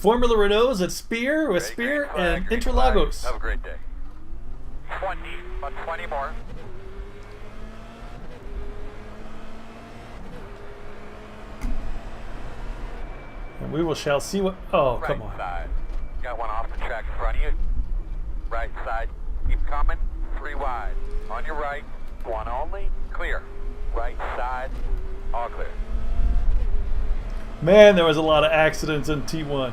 Formula Renaults at Spear with Spear and Interlagos. Have a great day. 20, about 20 more. And we will shall see what. Oh, Right come on. side. Got one off the track in front of you. Right side. Keep coming. 3 wide. On your right. 1 only. Clear. Right side. All clear. Man, there was a lot of accidents in T1.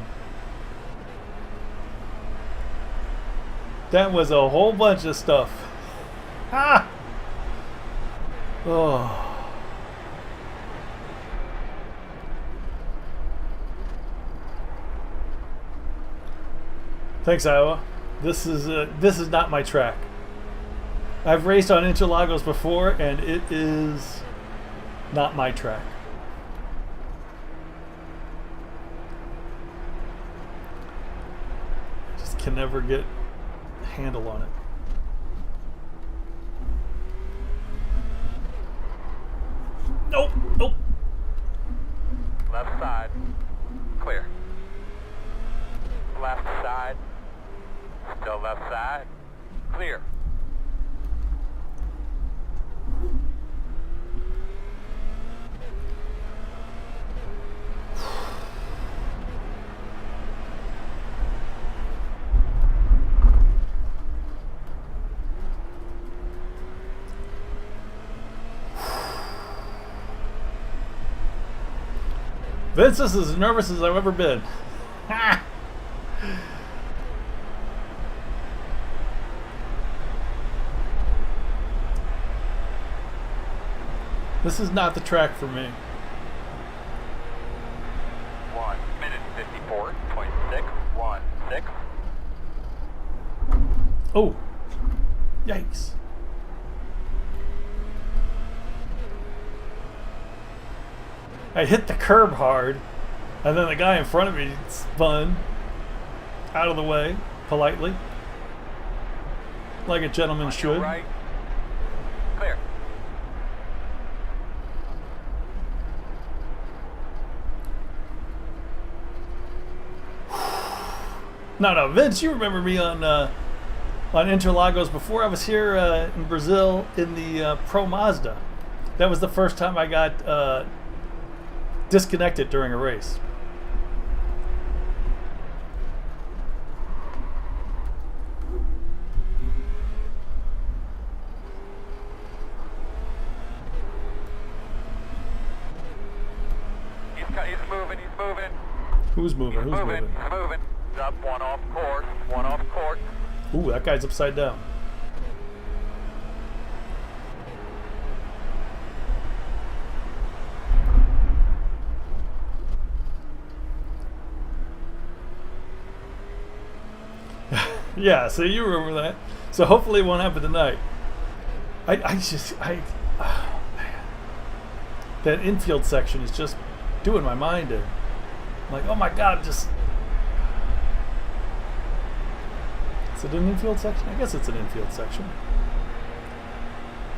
That was a whole bunch of stuff. Ha! Oh. Thanks, Iowa. This is not my track. I've raced on Interlagos before, and it is not my track. Just can never get a handle on it. Nope, nope. Left side. Clear. Left side. Still left side. Clear. Vince is as nervous as I've ever been. Ha! This is not the track for me. 1 minute 54.616. Oh, yikes. I hit the curb hard, and then the guy in front of me spun out of the way, politely, like a gentleman On should. your right. Clear. No, Vince, you remember me on Interlagos before. I was here in Brazil in the Pro Mazda. That was the first time I got disconnected during a race. He's moving, he's moving. Who's moving? He's Who's moving, moving? he's moving. He's up, 1 off course, 1 off course. Ooh, that guy's upside down. Yeah, so you remember that. So hopefully it won't happen tonight. Oh, man. That infield section is just doing my mind in. I'm like, oh my God, just. Is it an infield section? I guess it's an infield section.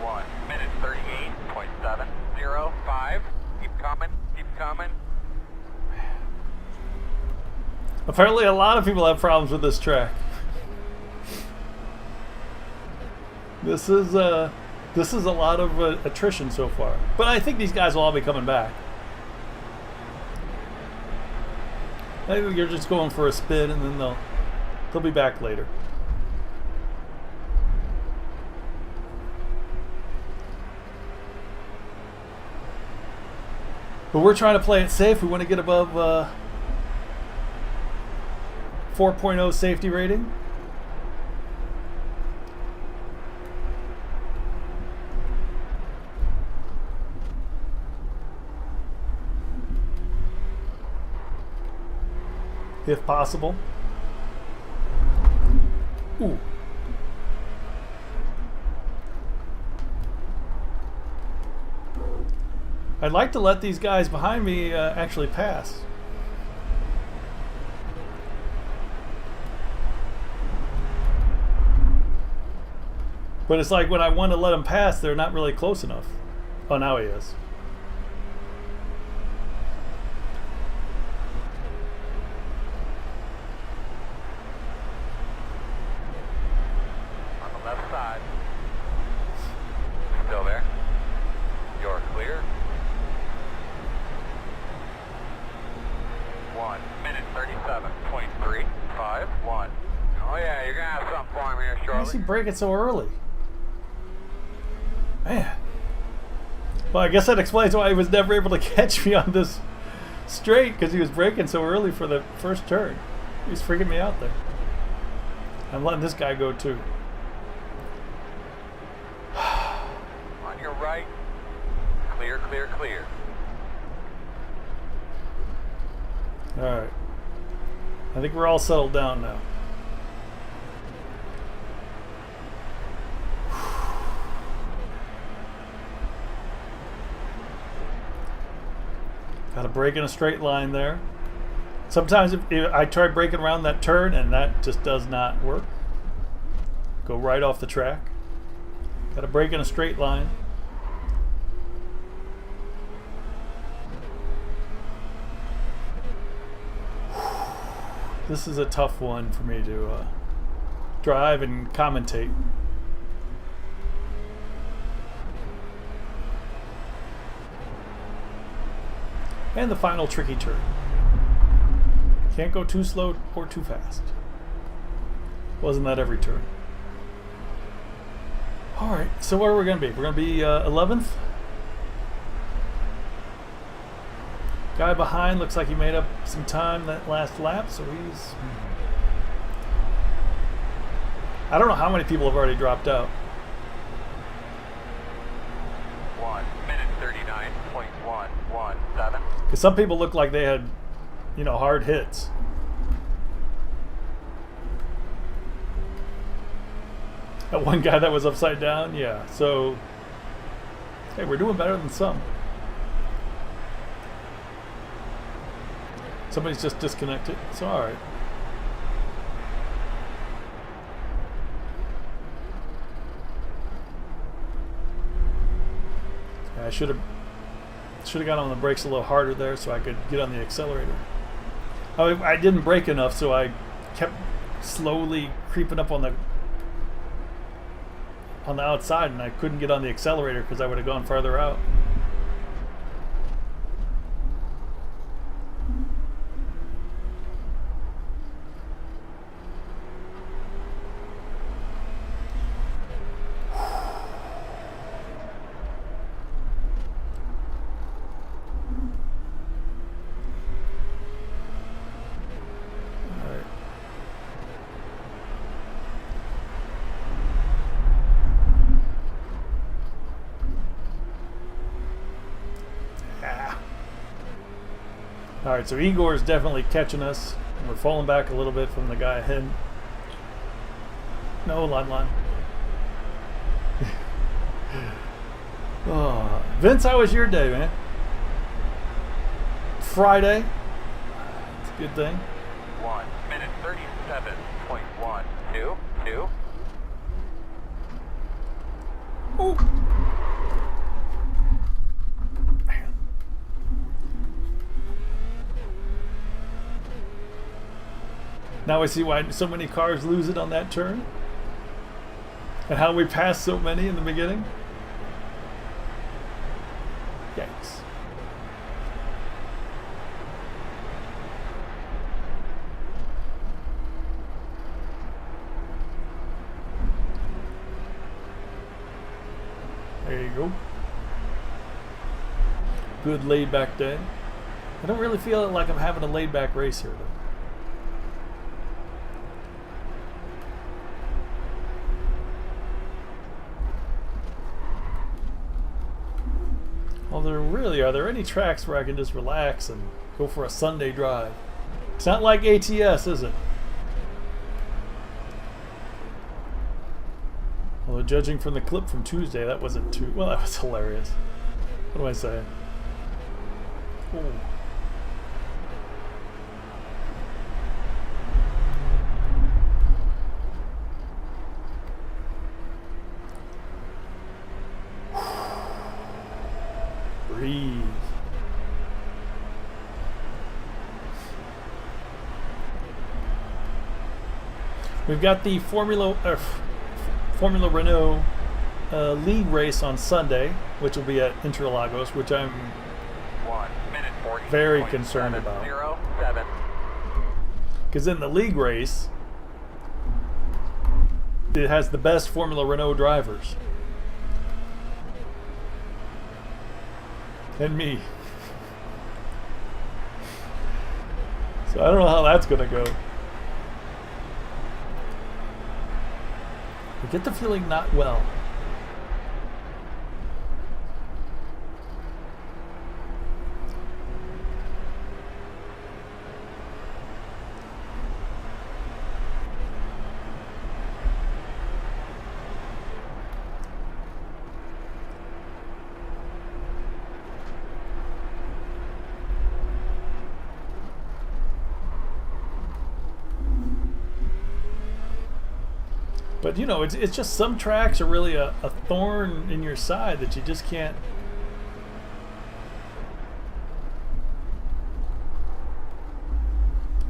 1 minute 38.705. Keep coming, keep coming. Apparently a lot of people have problems with this track. This is a lot of attrition so far. But I think these guys will all be coming back. I think you're just going for a spin and then they'll be back later. But we're trying to play it safe. We want to get above 4.0 safety rating. If possible. Ooh. I'd like to let these guys behind me actually pass. But it's like when I want to let them pass, they're not really close enough. Oh, now he is. is he braking so early? Man. Well, I guess that explains why he was never able to catch me on this straight, because he was braking so early for the first turn. He was freaking me out there. I'm letting this guy go too. On your right. Clear, clear, clear. Alright. I think we're all settled down now. Got to brake in a straight line there. Sometimes if I try braking around that turn and that just does not work. Go right off the track. Got to brake in a straight line. This is a tough one for me to drive and commentate. And the final tricky turn. Can't go too slow or too fast. Wasn't that every turn? Alright, so where are we going to be? We're going to be 11th. Guy behind looks like he made up some time that last lap, so he's... I don't know how many people have already dropped out. 1 minute 39.117. Because some people look like they had, you know, hard hits. That one guy that was upside down, yeah. So, hey, we're doing better than some. Somebody's just disconnected. So, all right. Yeah, I should have got on the brakes a little harder there so I could get on the accelerator. I didn't brake enough, so I kept slowly creeping up on the outside, and I couldn't get on the accelerator because I would have gone farther out. Alright, so Igor's definitely catching us. We're falling back a little bit from the guy ahead. No, line. Oh, Vince, how was your day, man? Friday. It's a good thing. 1 minute 37.122. Oh. Now I see why so many cars lose it on that turn. And how we passed so many in the beginning. Yikes. There you go. Good laid back day. I don't really feel like I'm having a laid back race here though. Well, are there any tracks where I can just relax and go for a Sunday drive? It's not like ATS, is it? Although judging from the clip from Tuesday, that wasn't too... Well, that was hilarious. What am I saying? Ooh. Breathe. We've got the Formula Renault league race on Sunday, which will be at Interlagos, which I'm 1 minute 40. very concerned about. 07. Because in the league race, it has the best Formula Renault drivers. And me. So I don't know how that's going to go. I get the feeling not well. But you know, it's just some tracks are really a thorn in your side that you just can't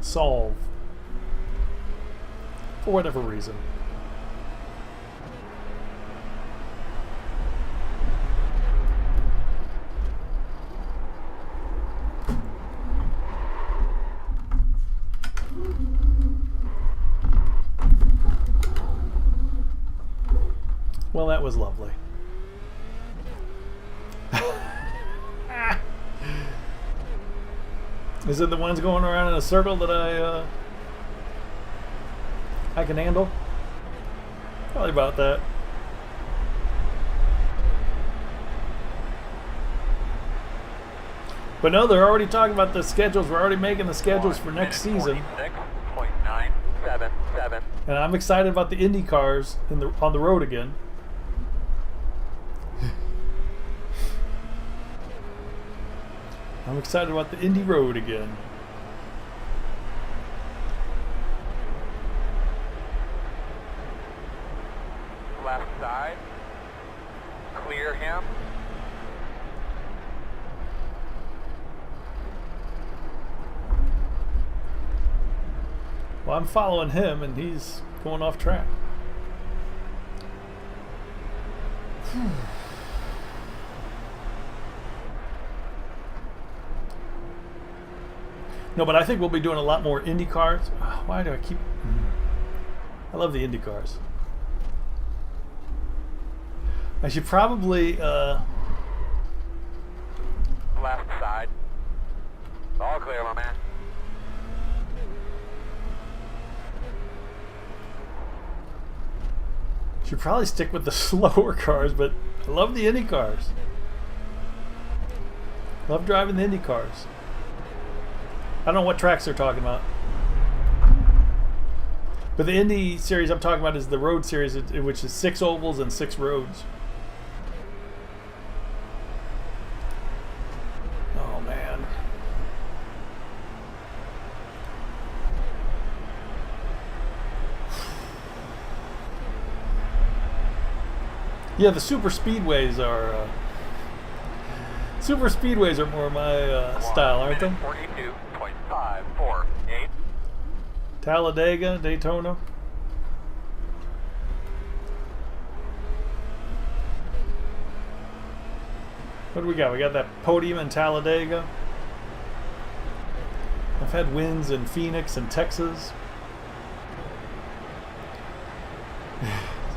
solve for whatever reason. Well, that was lovely. Is it the ones going around in a circle that I can handle? Probably about that. But no, they're already talking about the schedules. We're already making the schedules for next season. 46.977. And I'm excited about the Indy cars on the road again. I'm excited about the Indy road again. Left side. Clear him. Well, I'm following him and he's going off track. No, but I think we'll be doing a lot more Indy cars. Why do I keep... I love the Indy cars. I should probably... Left side. All clear, my man. Should probably stick with the slower cars, but I love the Indy cars. Love driving the Indy cars. I don't know what tracks they're talking about. But the Indy series I'm talking about is the road series, which is 6 ovals and 6 roads. Oh, man. Yeah, the super speedways are... super speedways are more my style, aren't they? 42.548. Talladega, Daytona. What do we got? We got that podium in Talladega. I've had wins in Phoenix and Texas.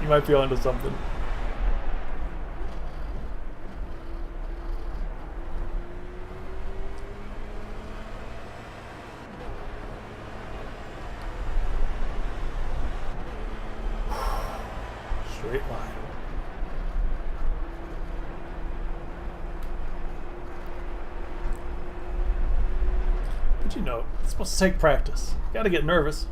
You might be onto something. Straight line. But you know, it's supposed to take practice. Got to get nervous.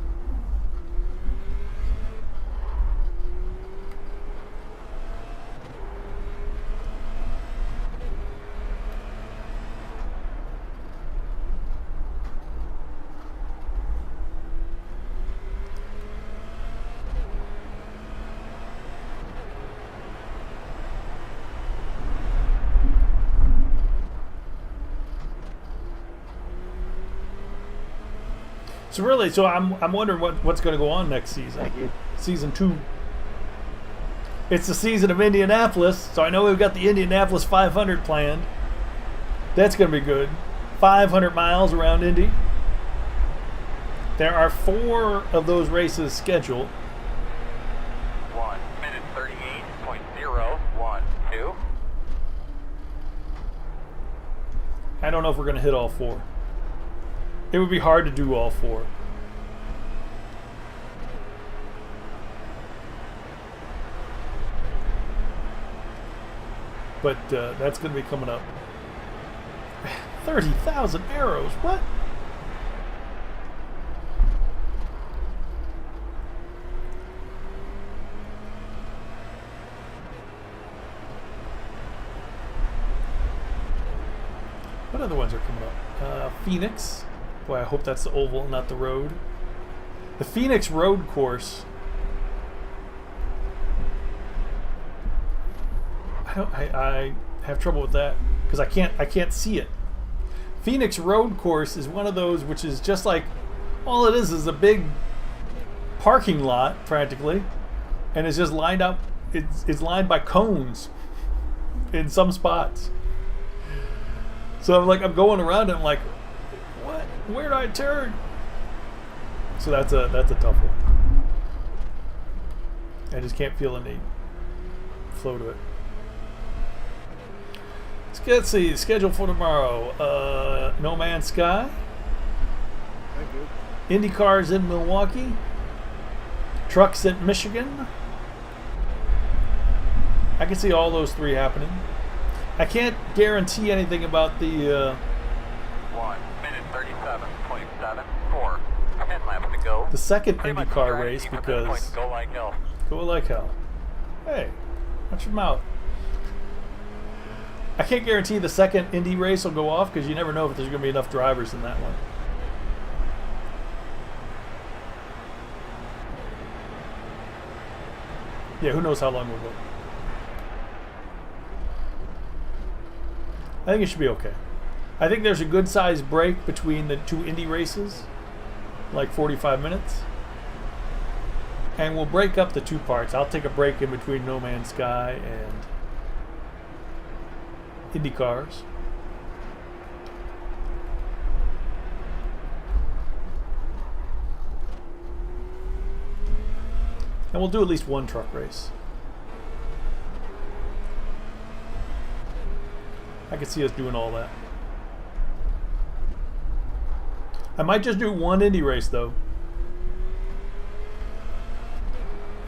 So really, I'm wondering what's going to go on next season. Season 2. It's the season of Indianapolis, so I know we've got the Indianapolis 500 planned. That's going to be good. 500 miles around Indy. There are 4 of those races scheduled. don't know if we're going to hit all 4. It would be hard to do all 4. But that's going to be coming up. 30,000 arrows. What? What other ones are coming up? Phoenix. Boy, I hope that's the oval, not the road. The Phoenix road course. I have trouble with that because I can't see it. Phoenix road course is one of those which is just like, all it is a big parking lot practically, and it's just lined up. It's lined by cones in some spots. So I'm going around and I'm like, what? Where do I turn? So that's a tough one. I just can't feel any flow to it. Let's see, schedule for tomorrow. No Man's Sky. Thank you. Indy cars in Milwaukee. Trucks in Michigan. I can see all those 3 happening. I can't guarantee anything about the 1 minute 37.74. 10 laps to go. the second Pretty much IndyCar try to race keep at this point because and go like hell. go like hell. Hey, watch your mouth. I can't guarantee the second Indy race will go off because you never know if there's going to be enough drivers in that one. Yeah, who knows how long we'll go. I think it should be okay. I think there's a good sized break between the 2 Indy races, like 45 minutes. And we'll break up the 2 parts. I'll take a break in between No Man's Sky and Indy cars. And we'll do at least 1 truck race. I could see us doing all that. I might just do 1 Indy race though.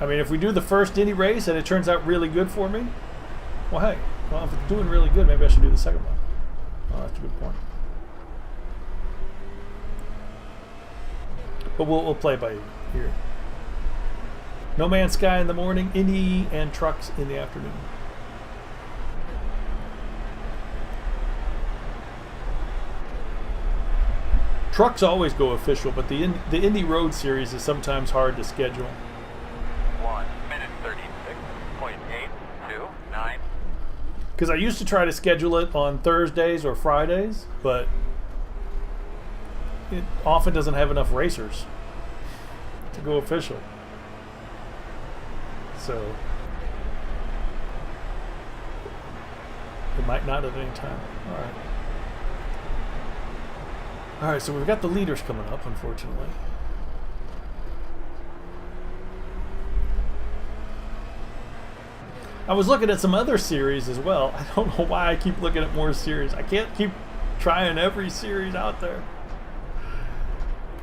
I mean, if we do the first Indy race and it turns out really good for me, well, hey, well, if it's doing really good, maybe I should do the second one. Oh, that's a good point. But we'll play by ear. No Man's Sky in the morning, Indy and trucks in the afternoon. Trucks always go official, but the Indy Road Series is sometimes hard to schedule. 1 minute 36.829. Because I used to try to schedule it on Thursdays or Fridays, but it often doesn't have enough racers to go official. So it might not at any time. All right. All right, so we've got the leaders coming up, unfortunately. I was looking at some other series as well. I don't know why I keep looking at more series. I can't keep trying every series out there.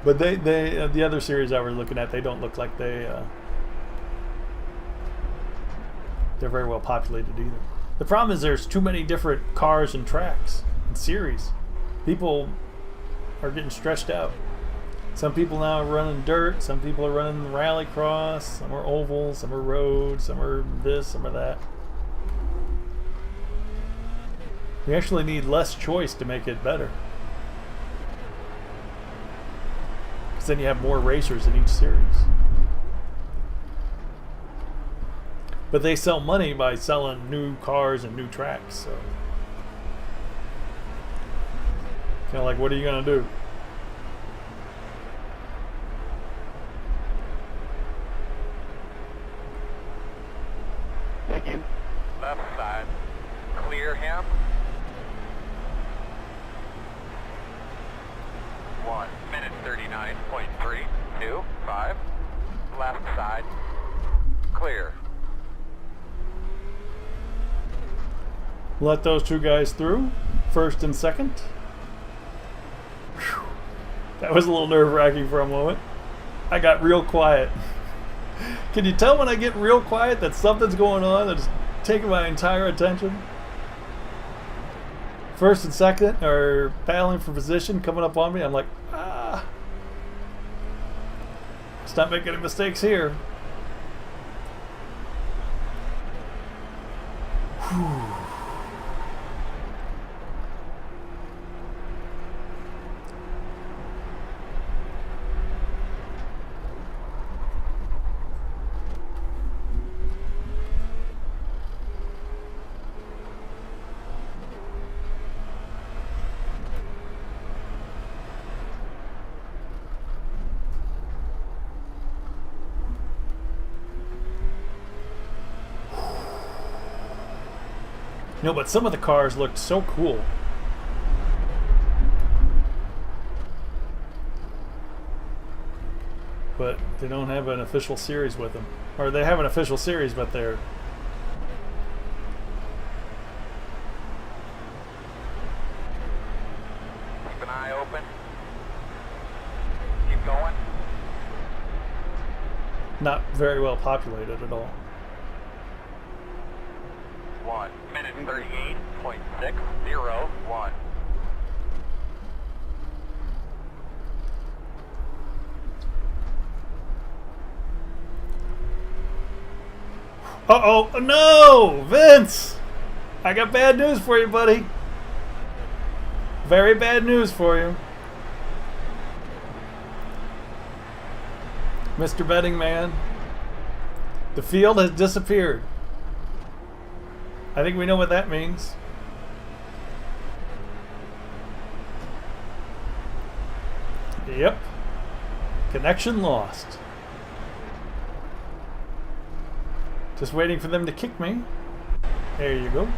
But the other series I was looking at, they don't look like they're very well populated either. The problem is there's too many different cars and tracks and series. People are getting stretched out. Some people now are running dirt, some people are running rallycross, some are oval, some are road, some are this, some are that. We actually need less choice to make it better. Because then you have more racers in each series. But they sell money by selling new cars and new tracks, so kind of like, what are you gonna do? Thank you. Left side. Clear him. 1 minute 39.325. Left side. Clear. Let those 2 guys through, first and second. That was a little nerve-wracking for a moment. I got real quiet. Can you tell when I get real quiet that something's going on that's taking my entire attention? First and second are battling for position, coming up on me. I'm like, ah. Let's not make any mistakes here. Whew. No, but some of the cars looked so cool. But they don't have an official series with them. Or they have an official series, but they're... Keep an eye open. Keep going. not very well populated at all. 1 minute 38.601. Uh-oh, no! Vince! I got bad news for you, buddy. Very bad news for you. Mr. Betting Man, the field has disappeared. I think we know what that means. Yep. Connection lost. Just waiting for them to kick me. There you go.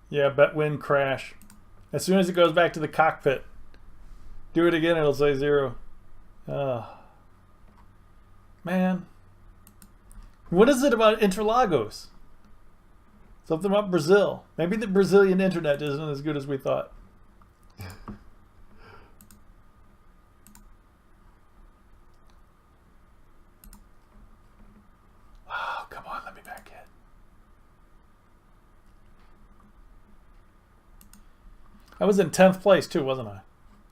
Yeah, bet win crash. As soon as it goes back to the cockpit, do it again, it'll say 0. Man. What is it about Interlagos? Something about Brazil. Maybe the Brazilian internet isn't as good as we thought. Oh, come on, let me back in. I was in 10th place too, wasn't I?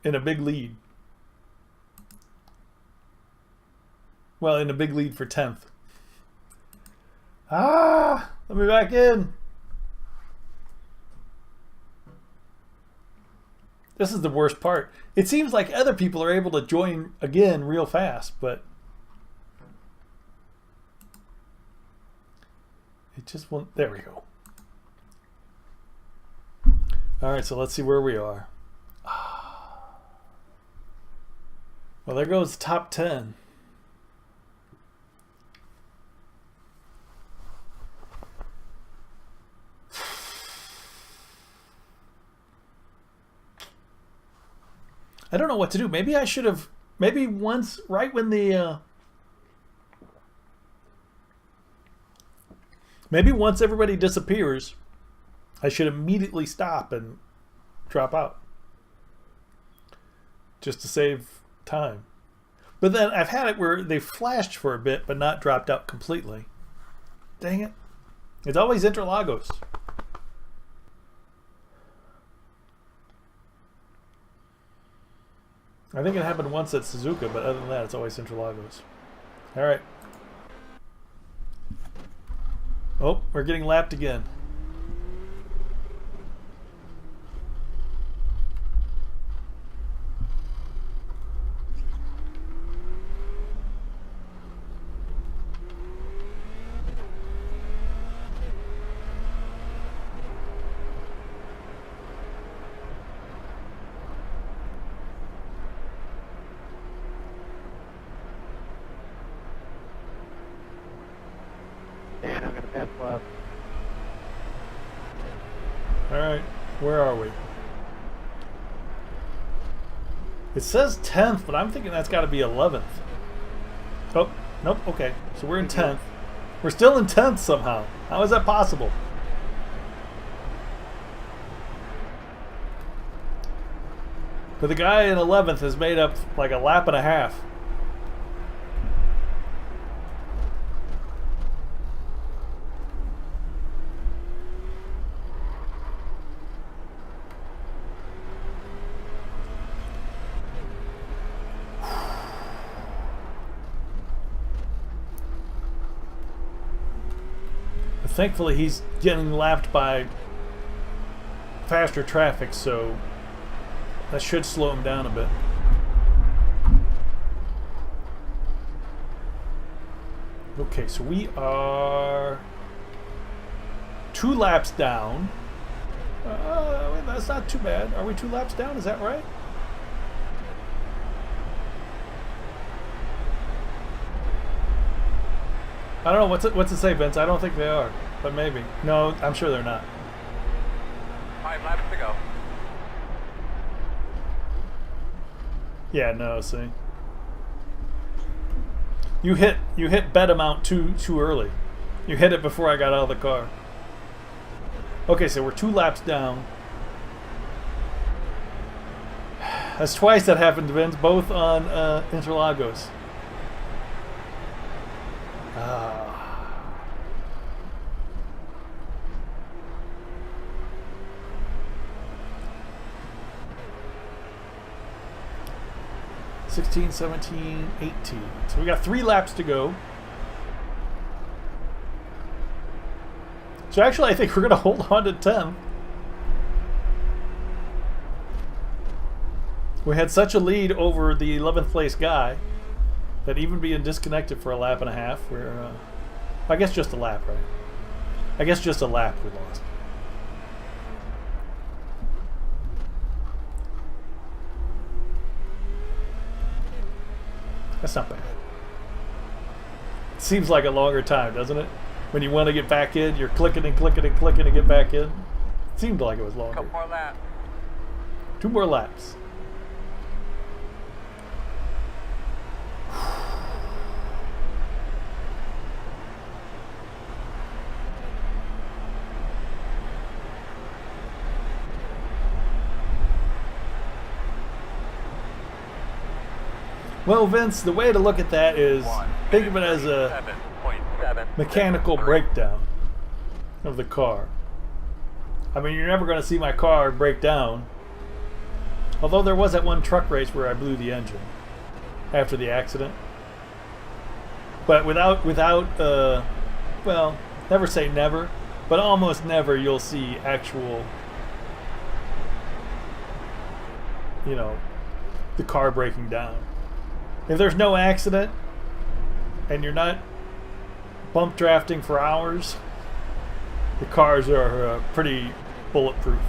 In a big lead. Well, in a big lead for 10th. Ah, let me back in. This is the worst part. It seems like other people are able to join again real fast, but it just won't. There we go. All right, so let's see where we are. Well, there goes top 10. I don't know what to do. Maybe I should have, maybe once, right when the, maybe once everybody disappears, I should immediately stop and drop out. Just to save time. But then I've had it where they flashed for a bit, but not dropped out completely. Dang it. It's always Interlagos. I think it happened once at Suzuka, but other than that, it's always Interlagos. All right. Oh, we're getting lapped again. Man, I'm gonna bad left. All right, where are we? It says 10th, but I'm thinking that's got to be 11th. Oh, nope. Okay, so we're in 10th. We're still in 10th somehow. How is that possible? But the guy in 11th has made up like a lap and a half. Thankfully, he's getting lapped by faster traffic, so that should slow him down a bit. Okay, so we are 2 laps down. Wait, that's not too bad. Are we 2 laps down? Is that right? I don't know. What's it say, Vince? I don't think they are, but maybe. No, I'm sure they're not. 5 laps to go. Yeah, no. See, you hit bet amount too early. You hit it before I got out of the car. Okay, so we're 2 laps down. That's twice that happened, Vince. Both on Interlagos. Ah. $16, 17, 18. So we got 3 laps to go. So actually, I think we're going to hold on to 10. We had such a lead over the 11th place guy that even being disconnected for a lap and a half, we're, I guess just a lap, right? I guess just a lap we lost. That's not bad. It seems like a longer time, doesn't it? When you want to get back in, you're clicking and clicking and clicking to get back in. It seemed like it was longer. Couple more laps. 2 more laps. Well, Vince, the way to look at that is think of it as a mechanical breakdown of the car. I mean, you're never going to see my car break down. Although there was that one truck race where I blew the engine after the accident. But without well, never say never, but almost never you'll see actual, you know, the car breaking down. If there's no accident and you're not bump drafting for hours, the cars are pretty bulletproof.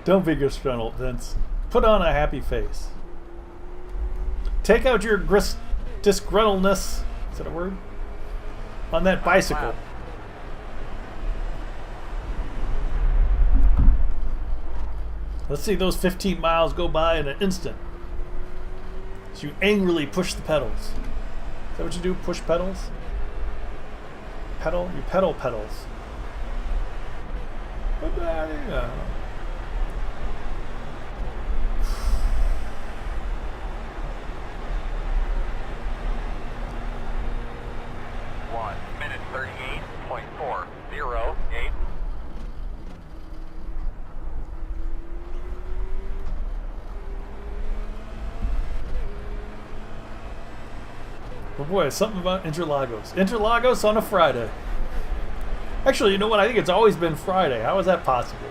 Don't be disgruntled, Vince. Put on a happy face. Take out your disgruntledness, is that a word? On that bicycle. Let's see those 15 miles go by in an instant. So you angrily push the pedals. Is that what you do? Push pedals? Pedal? You pedal pedals. Yeah. 38.408. Oh boy, something about Interlagos. Interlagos on a Friday. Actually, you know what? I think it's always been Friday. How is that possible?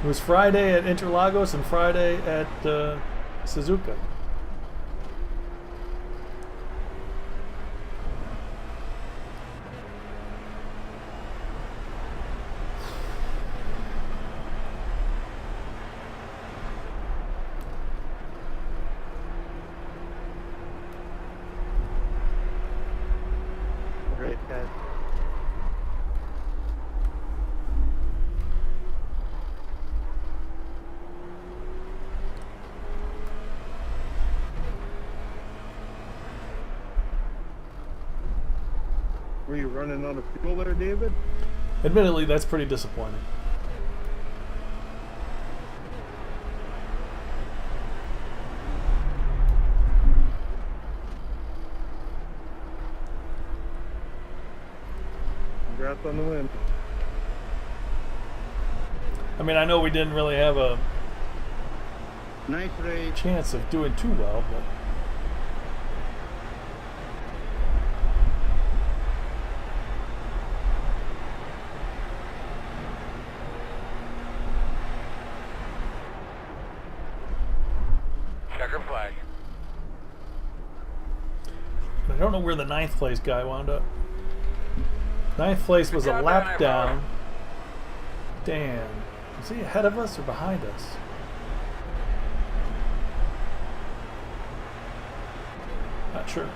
It was Friday at Interlagos and Friday at Suzuka. Were you running out of fuel there, David? Admittedly, that's pretty disappointing. Congrats on the win. I mean, I know we didn't really have a Nice race. chance of doing too well, but Checker flag. I don't know where the 9th place guy wound up. 9th place was a lap down. Dan. Is he ahead of us or behind us? Not sure.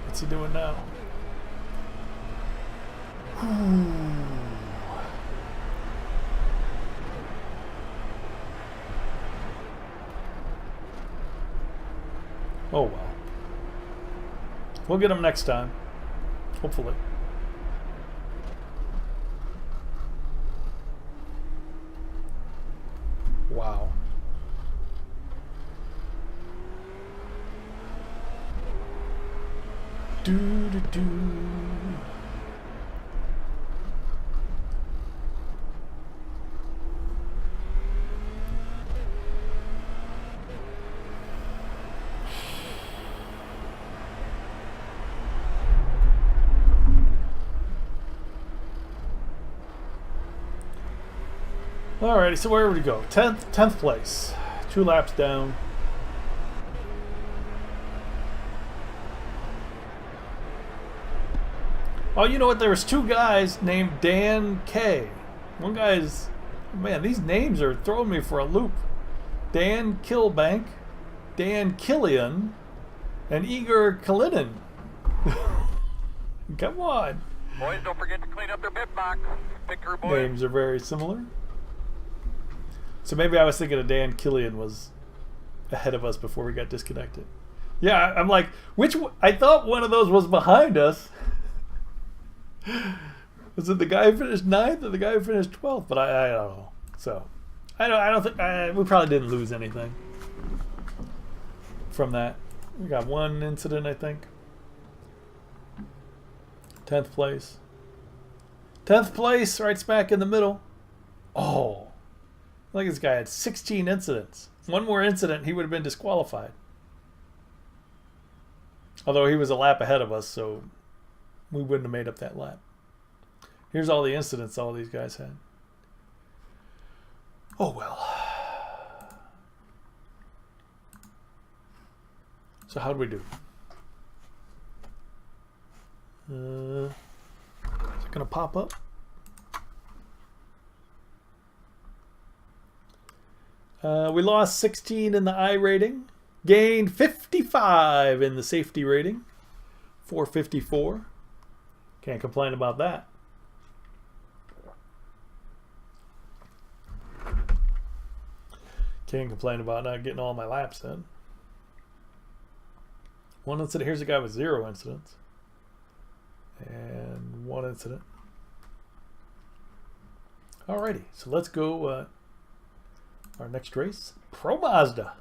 What's he doing now? Oh well. We'll get him next time. Hopefully. Wow. Do. Alrighty, so where would we go? 10th place. 2 laps down. Oh, you know what? There was 2 guys named Dan K. One guy's... Man, these names are throwing me for a loop. Dan Kilbank, Dan Killian, and Igor Kalinin. Come on. Boys, don't forget to clean up their bit box. Big crew, boys. Names are very similar. So maybe I was thinking of Dan Killian was ahead of us before we got disconnected. Yeah, I'm like, I thought one of those was behind us. Was it the guy who finished 9th or the guy who finished 12th? But I don't know. So I don't think we probably didn't lose anything from that. We got 1 incident, I think. 10th place. 10th place, right smack in the middle. Oh. Look, this guy had 16 incidents. 1 more incident, he would have been disqualified. Although he was a lap ahead of us, so we wouldn't have made up that lap. Here's all the incidents all these guys had. Oh well. So how'd we do? Is it going to pop up? We lost 16 in the I rating, gained 55 in the safety rating, 454. Can't complain about that. Can't complain about not getting all my laps in. 1 incident. Here's a guy with 0 incidents. And 1 incident. Alrighty, so let's go our next race. Pro Mazda.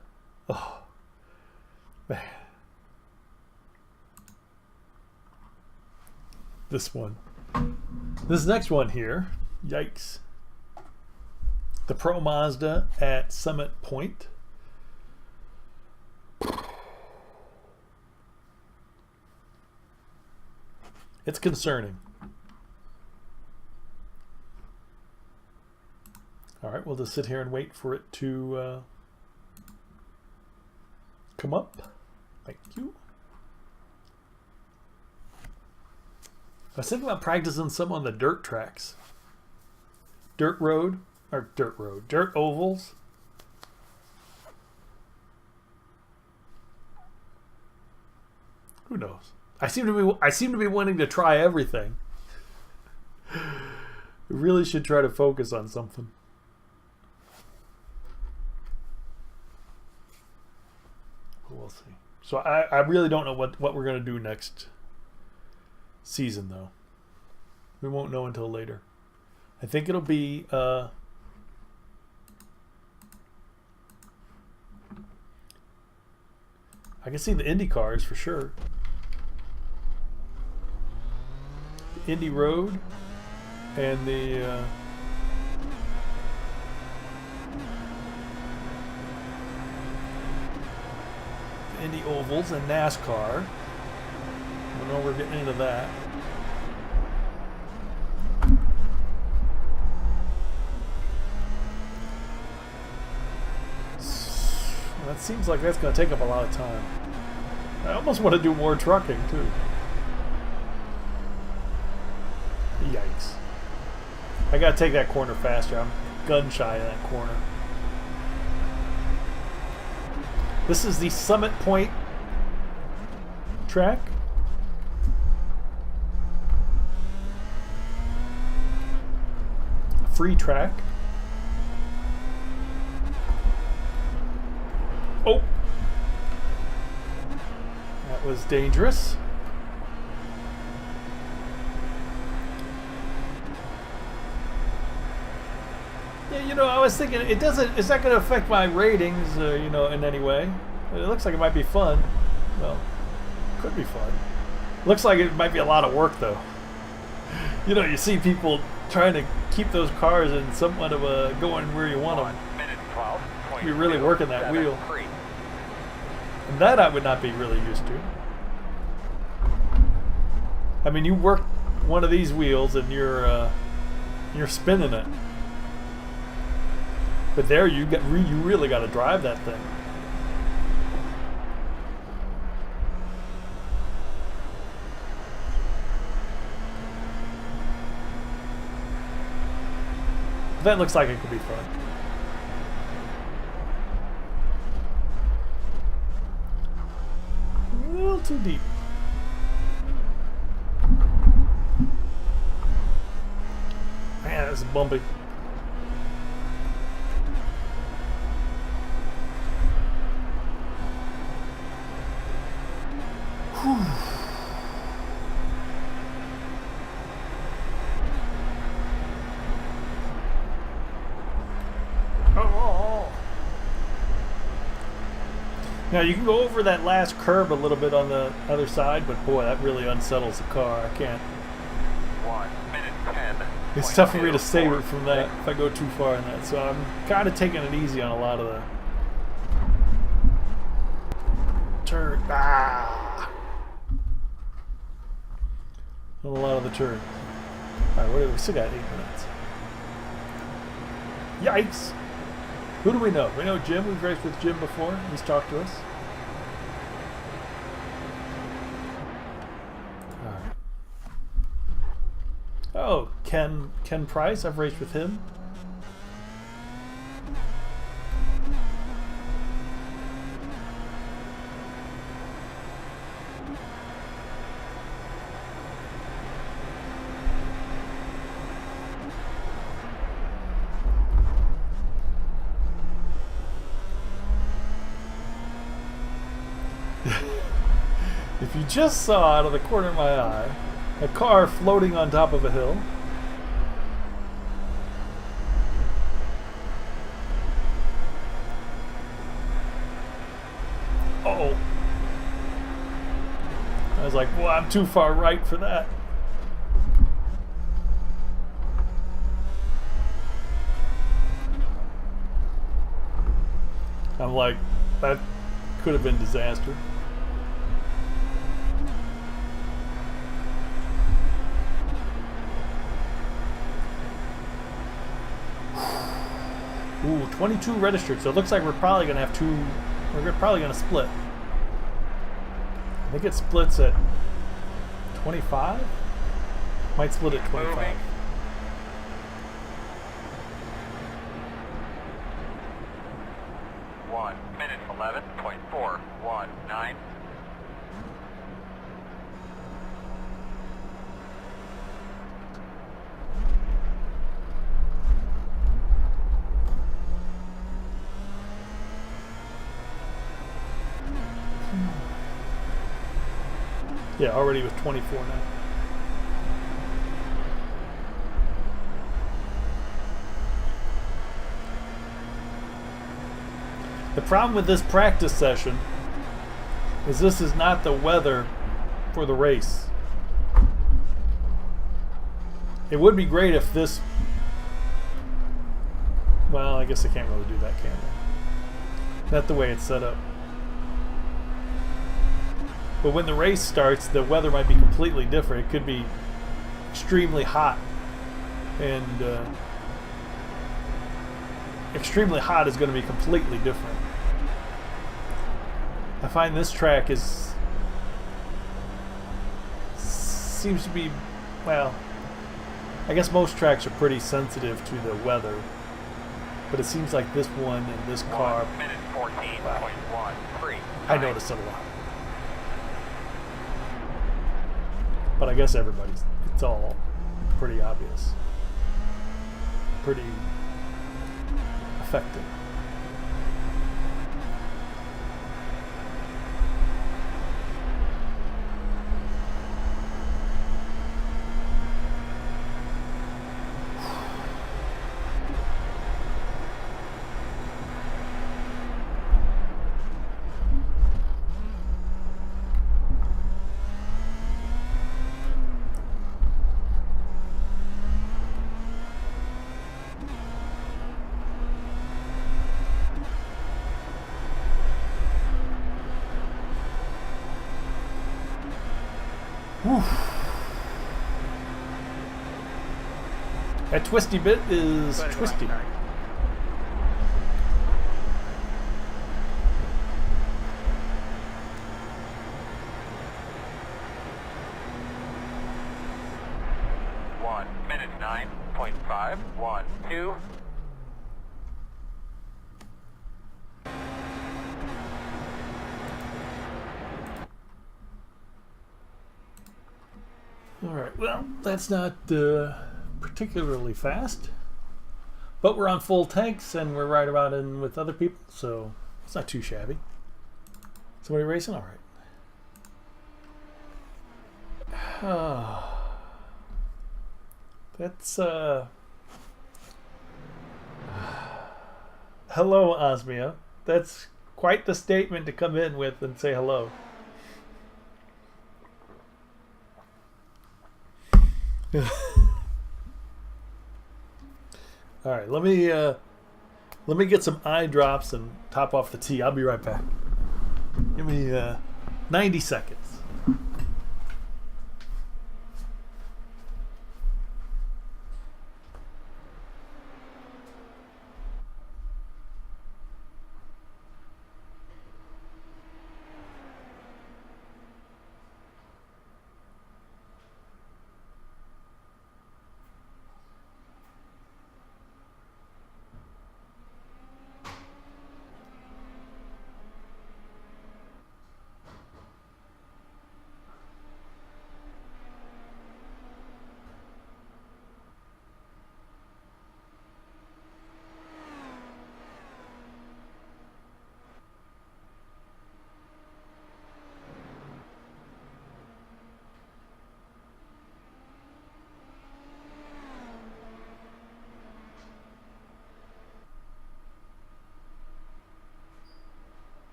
Oh, man. This one. This next one here. Yikes. The Pro Mazda at Summit Point. It's concerning. All right, we'll just sit here and wait for it to come up. Thank you. I was thinking about practicing some on the dirt tracks. Dirt ovals. Who knows? I seem to be wanting to try everything. We really should try to focus on something. So I really don't know what we're going to do next season, though. We won't know until later. I think it'll be... I can see the Indy cars for sure. The Indy Road and the... Indy Ovals and NASCAR. I know we're getting into that. That seems like that's going to take up a lot of time. I almost want to do more trucking too. Yikes. I got to take that corner faster. I'm gun shy in that corner. This is the Summit Point track. Free track. Oh! That was dangerous. Yeah, you know, I was thinking it doesn't. Is that going to affect my ratings, you know, in any way? It looks like it might be fun. Well, could be fun. Looks like it might be a lot of work, though. You know, you see people trying to keep those cars in somewhat of a going where you want them. You're really working that wheel, and that I would not be really used to. I mean, you work one of these wheels and you're spinning it. But there you really got to drive that thing. That looks like it could be fun. A little too deep. Man, that's bumpy. Now you can go over that last curb a little bit on the other side, but boy, that really unsettles the car. I can't. 1 minute 10. It's tough for me to save it from that if I go too far in that. So I'm kind of taking it easy on a lot of the turn. On a lot of the turns. All right, we still got 8 minutes. Yikes! Who do we know? We know Jim. We've raced with Jim before. He's talked to us. All right. Oh, Ken Price. I've raced with him. If you just saw out of the corner of my eye a car floating on top of a hill. Uh-oh. I was like, well, I'm too far right for that. I'm like, that could have been disaster. Ooh, 22 registered, so it looks like we're probably going to have two. We're probably going to split. I think it splits at 25? Might split at 25. 1 minute 11.419. Yeah, already with 24 now. The problem with this practice session is this is not the weather for the race. It would be great if this... Well, I guess I can't really do that, can I? Not the way it's set up. But when the race starts, the weather might be completely different. It could be extremely hot. And extremely hot is going to be completely different. I find this track seems to be, well, I guess most tracks are pretty sensitive to the weather, but it seems like this one and this car, 1 minute 14.13. I notice it a lot. But I guess it's all pretty obvious, pretty effective. Whew. That twisty bit is twisty. Minute 9.512. Alright, well, that's not particularly fast. But we're on full tanks and we're right about in with other people, so it's not too shabby. Somebody racing? Alright. That's, hello, Osmia. That's quite the statement to come in with and say hello. All right, let me get some eye drops and top off the tee. I'll be right back. Give me 90 seconds.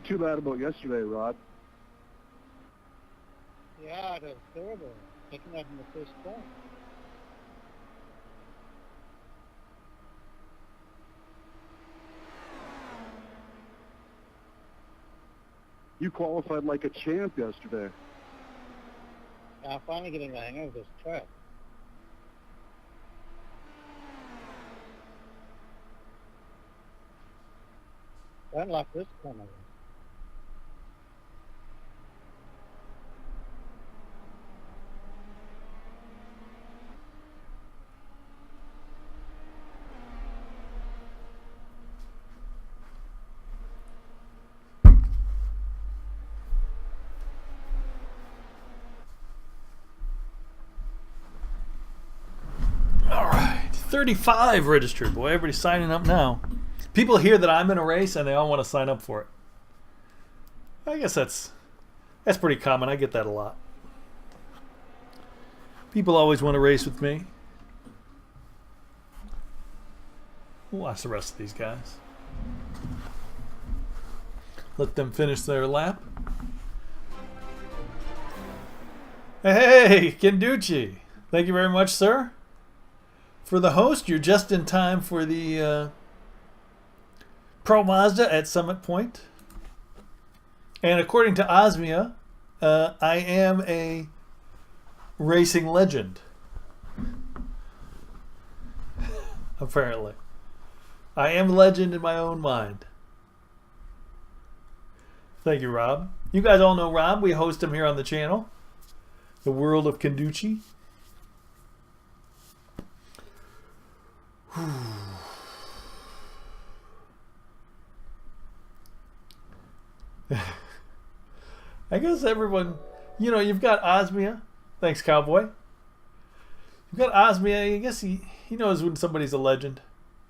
Too bad about yesterday, Rod. Yeah, it was terrible. Taking that in the first spot. You qualified like a champ yesterday. Yeah, I'm finally getting the hang of this track. I don't like this corner. 35 registered. Boy, everybody's signing up now. People hear that I'm in a race and they all want to sign up for it. I guess that's pretty common. I get that a lot. People always want to race with me. We'll watch the rest of these guys. Let them finish their lap. Hey, Kenducci. Thank you very much, sir. For the host, you're just in time for the Pro Mazda at Summit Point. And according to Osmia, I am a racing legend. Apparently. I am a legend in my own mind. Thank you, Rob. You guys all know Rob. We host him here on the channel. The World of Kenducci. I guess everyone, you know, you've got Osmia. Thanks, Cowboy. You've got Osmia. I guess he knows when somebody's a legend.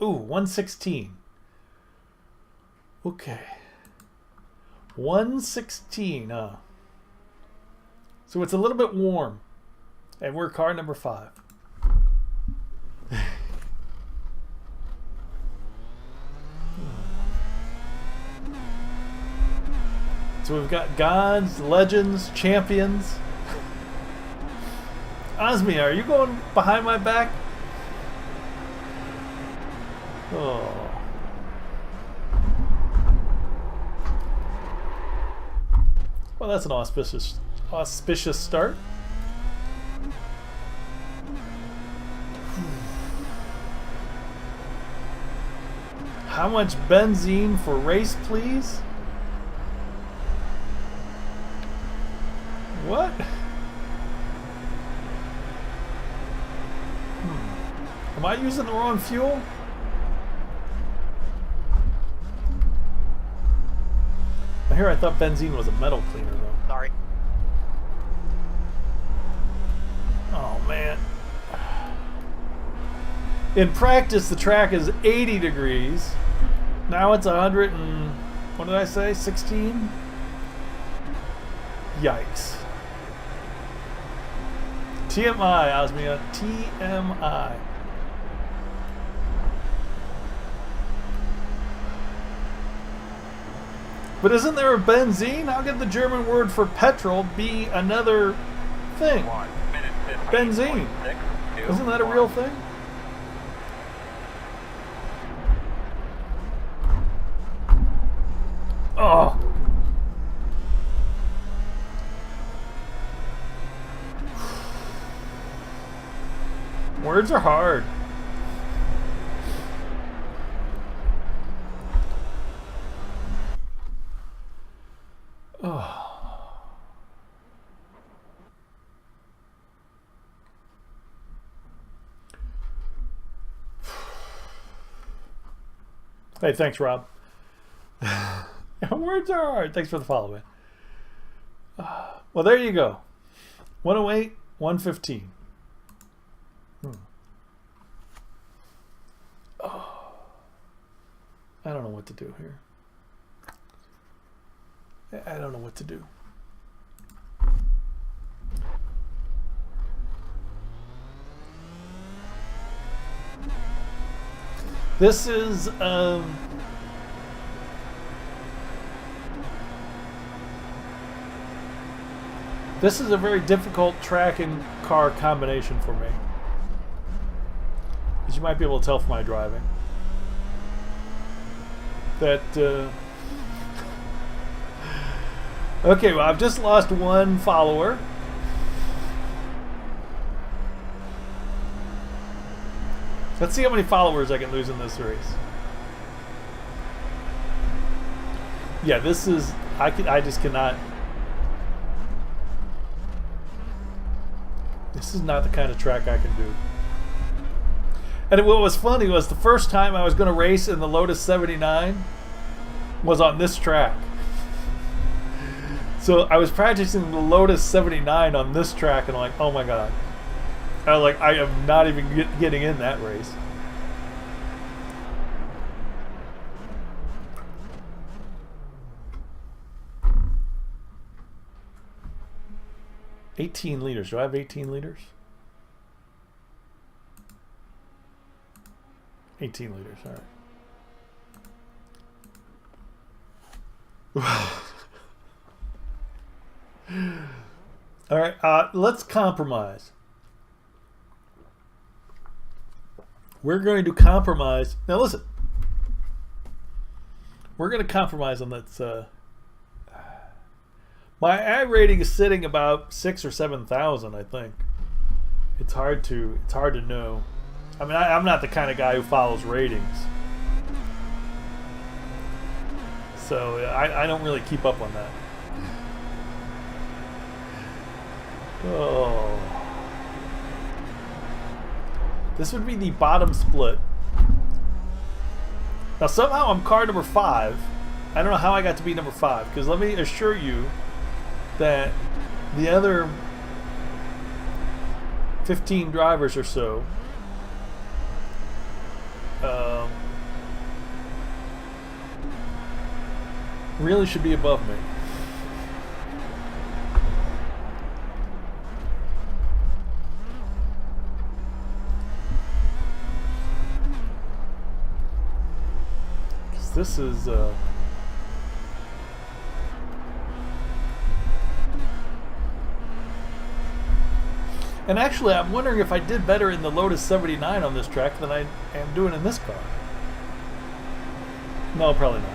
Ooh, 116. Okay. 116, huh? So it's a little bit warm. And we're car number 5. So we've got gods, legends, champions. Osmia, are you going behind my back? Oh. Well, that's an auspicious start. How much benzene for race, please? What? Am I using the wrong fuel? Here I thought benzene was a metal cleaner though. Sorry. Oh man. In practice the track is 80 degrees. Now it's 100 and what did I say? 16? Yikes. TMI, Osmia. TMI. But isn't there a benzene? How could the German word for petrol be another thing? Benzene. Isn't that a real thing? Oh. Words are hard. Oh. Hey, thanks, Rob. Words are hard. Thanks for the follow, man. Well, there you go. 108, 115. Oh. I don't know what to do here. I don't know what to do. This is a very difficult track and car combination for me. As you might be able to tell from my driving. That okay, well, I've just lost one follower. Let's see how many followers I can lose in this race. Yeah, this is I just cannot. This is not the kind of track I can do. And what was funny was the first time I was going to race in the Lotus 79 was on this track. So I was practicing the Lotus 79 on this track and I'm like, oh my god. I am not even getting in that race. 18 liters. Do I have 18 liters? 18 liters, all right. All right, let's compromise. We're going to compromise. Now listen. We're going to compromise on that. My iRating is sitting about 6,000 or 7,000, I think. It's hard to know. I mean, I'm not the kind of guy who follows ratings, so I don't really keep up on that. Oh, this would be the bottom split. Now somehow I'm car number 5. I don't know how I got to be number 5, because let me assure you that the other 15 drivers or so really should be above me. This is and actually I'm wondering if I did better in the Lotus 79 on this track than I am doing in this car. No, probably not.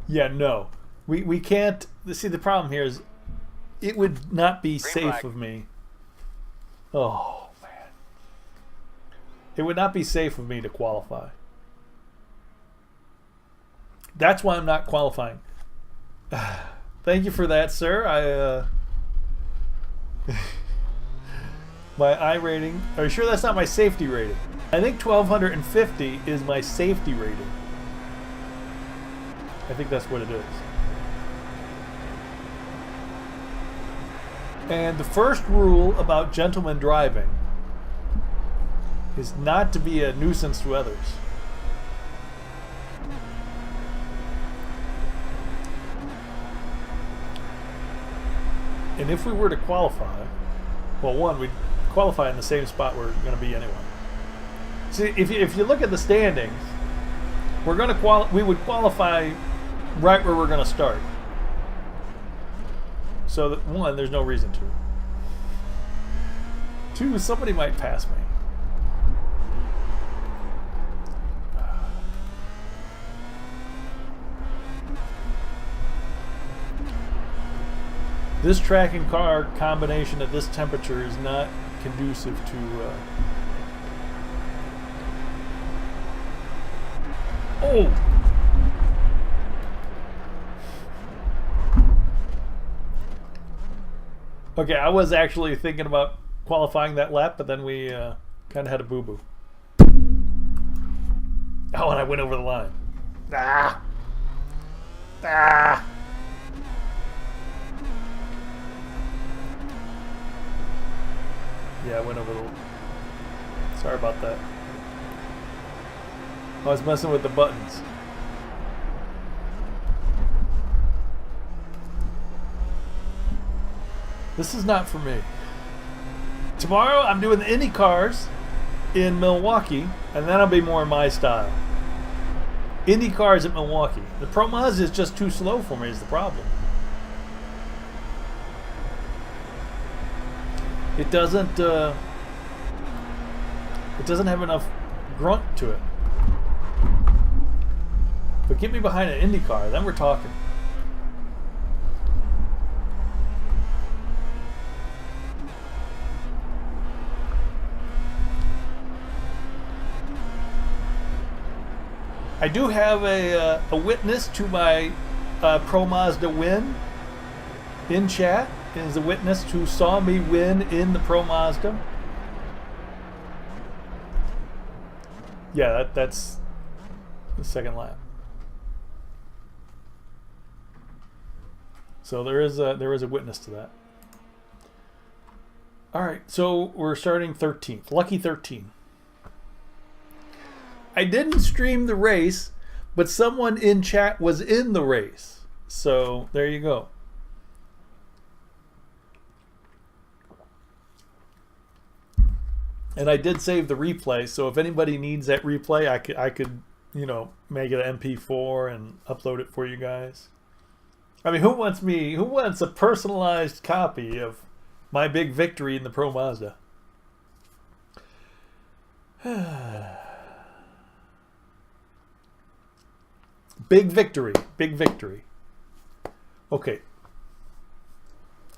Yeah, no. We can't. See, the problem here is it would not be safe of me. Oh, man. It would not be safe of me to qualify. That's why I'm not qualifying. Thank you for that, sir. My iRating. Are you sure that's not my safety rating? I think 1250 is my safety rating. I think that's what it is. And the first rule about gentleman driving is not to be a nuisance to others. And if we were to qualify, well, one, we'd qualify in the same spot we're going to be anyway. See, if you look at the standings, we're going to we would qualify right where we're going to start. So that, one, there's no reason to. Two, somebody might pass me. This track and car combination at this temperature is not conducive to oh! Okay, I was actually thinking about qualifying that lap, but then we kind of had a boo-boo. Oh, and I went over the line. Ah! Ah! Yeah, I went over the... Sorry about that. I was messing with the buttons. This is not for me. Tomorrow I'm doing the Indy cars in Milwaukee, and that'll be more my style. Indy cars at Milwaukee. The Pro Mazda is just too slow for me is the problem. It doesn't have enough grunt to it. But get me behind an Indy car, then we're talking. I do have a witness to my Pro Mazda win in chat. It is a witness who saw me win in the Pro Mazda. Yeah, that's the second lap. So there is a witness to that. All right, so we're starting 13th. Lucky 13. I didn't stream the race, but someone in chat was in the race. So there you go. And I did save the replay, so if anybody needs that replay, I could, you know, make it an MP4 and upload it for you guys. I mean, who wants a personalized copy of my big victory in the Pro Mazda? Big victory, big victory. Okay.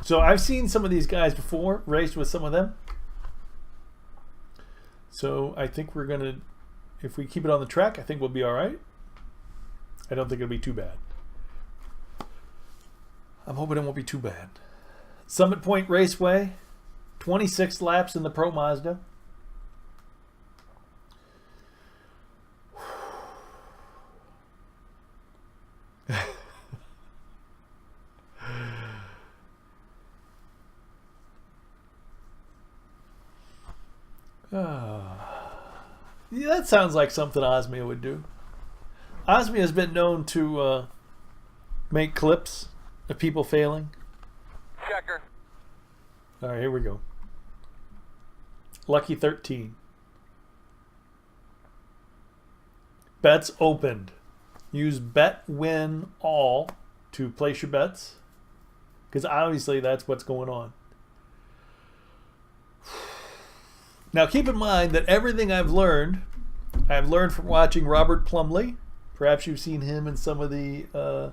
So I've seen some of these guys before, raced with some of them. So I think we're going to, if we keep it on the track, I think we'll be all right. I don't think it'll be too bad. I'm hoping it won't be too bad. Summit Point Raceway, 26 laps in the Pro Mazda. Yeah, that sounds like something Osmia would do. Osmia has been known to make clips of people failing. Checker. All right, here we go. Lucky 13. Bets opened. Use bet win all to place your bets, because obviously that's what's going on. Now keep in mind that everything I've learned from watching Robert Plumley. Perhaps you've seen him in some of the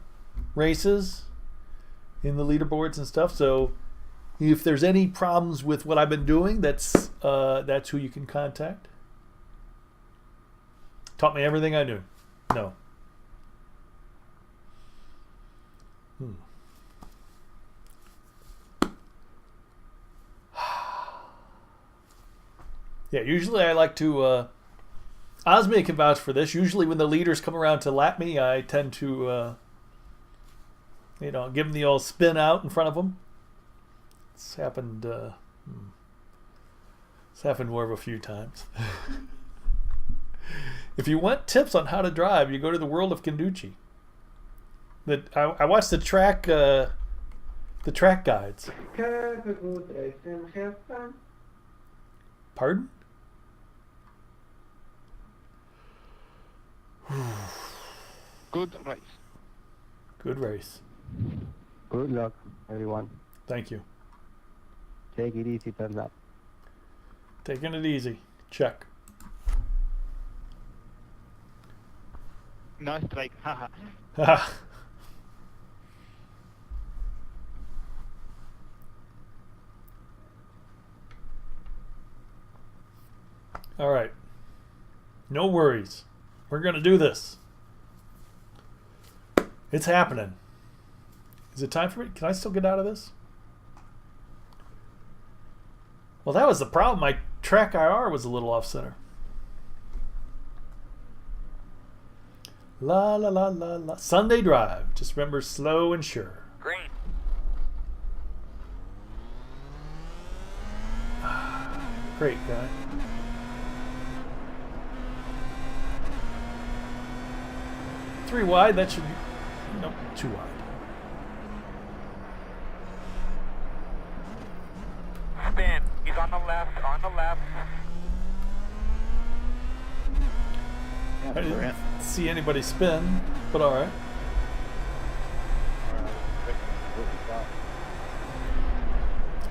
races, in the leaderboards and stuff. So if there's any problems with what I've been doing, that's who you can contact. Taught me everything I knew. No. Yeah, usually I like to, Osmia can vouch for this. Usually when the leaders come around to lap me, I tend to, you know, give them the old spin out in front of them. It's happened more of a few times. If you want tips on how to drive, you go to the World of Canducci. I watched the track guides. Pardon? Good race. Good race. Good luck, everyone. Thank you. Take it easy, thumbs up. Taking it easy. Check. No strike, haha. All right. No worries. We're going to do this. It's happening. Is it time for me? Can I still get out of this? Well, that was the problem. My track IR was a little off center. La la la la la. Sunday drive. Just remember, slow and sure. Green. Great guy. Three wide. That should be. Nope, too wide. Spin. He's on the left. On the left. I didn't see anybody spin, but all right.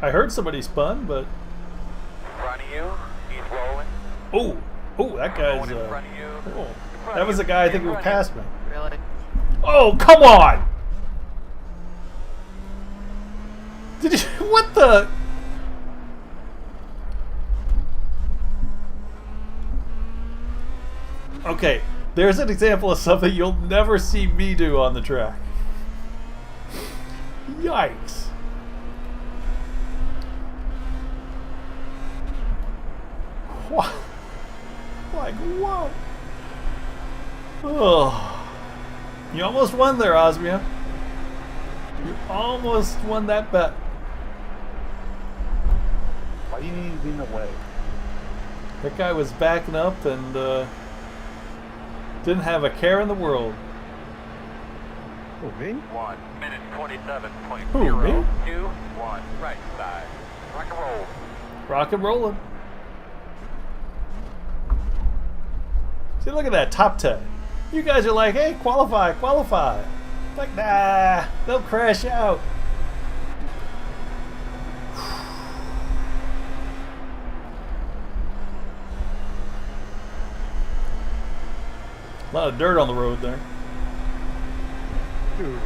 I heard somebody spun, but In front of you. He's rolling. oh, that guy's. Going in front of you. Oh, In front that of was you. the guy I In think who front of passed you. me. Really? Oh, come on! Did you? What the? Okay, there's an example of something you'll never see me do on the track. Yikes. What? Like, whoa. Oh. You almost won there, Osmia. You almost won that bet. Why do you need to be in the way? That guy was backing up and didn't have a care in the world. Oh, me? 1 minute Who, me? 27.021. Right side. Rock and roll. Rock and rolling. See, look at that, top 10. You guys are like, hey, qualify, qualify. Like, nah, they'll crash out. A lot of dirt on the road there. Dude.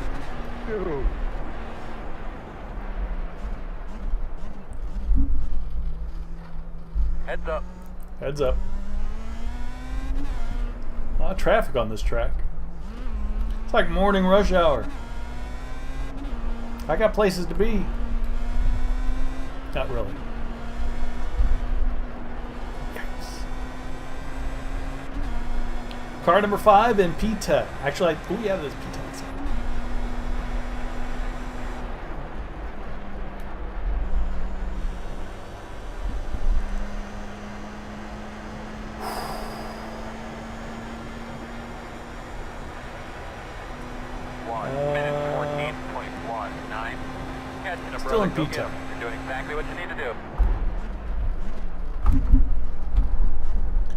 Heads up. Heads up. A lot of traffic on this track. It's like morning rush hour. I got places to be. Not really. Yikes. Car number 5 in P10. Actually, oh yeah, there's P10. Still in P10. You're doing exactly what you need to do.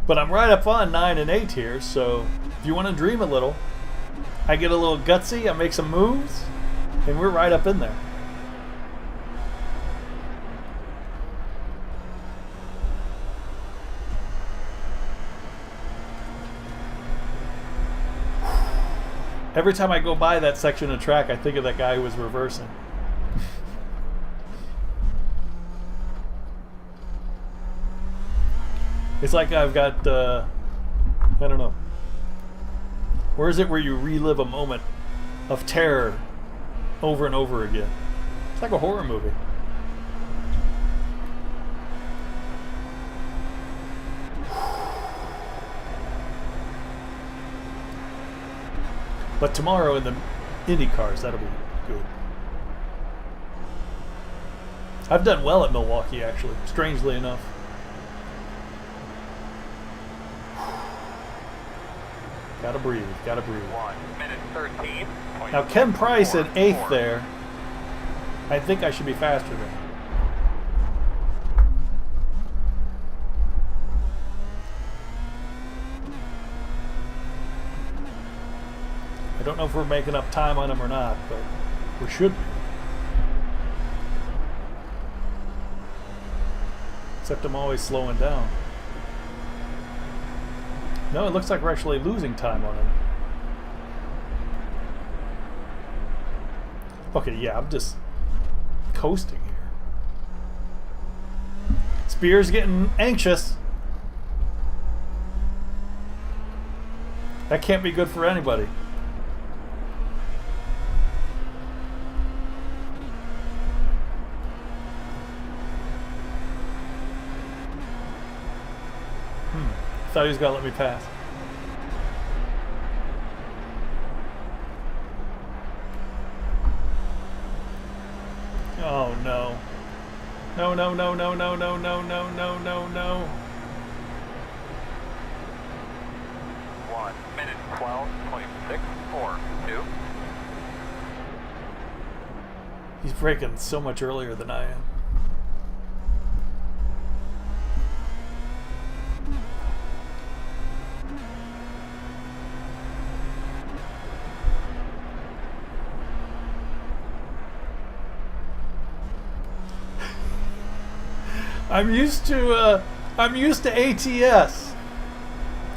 But I'm right up on 9 and 8 here, so if you want to dream a little, I get a little gutsy, I make some moves, and we're right up in there. Every time I go by that section of track, I think of that guy who was reversing. It's like I've got, I don't know. Where is it where you relive a moment of terror over and over again? It's like a horror movie. But tomorrow in the Indy cars, that'll be good. I've done well at Milwaukee, actually, strangely enough. Gotta breathe, gotta breathe. 1 minute 13. Now Ken Price in 8th there. I think I should be faster than. I don't know if we're making up time on him or not, but we should be. Except I'm always slowing down. No, it looks like we're actually losing time on him. Okay, yeah, I'm just coasting here. Spears getting anxious. That can't be good for anybody. Thought he was gonna let me pass. Oh no. No, no, no, no, no, no, no, no, no, no, no. 1 minute 12.642. He's braking so much earlier than I am. I'm used to ATS.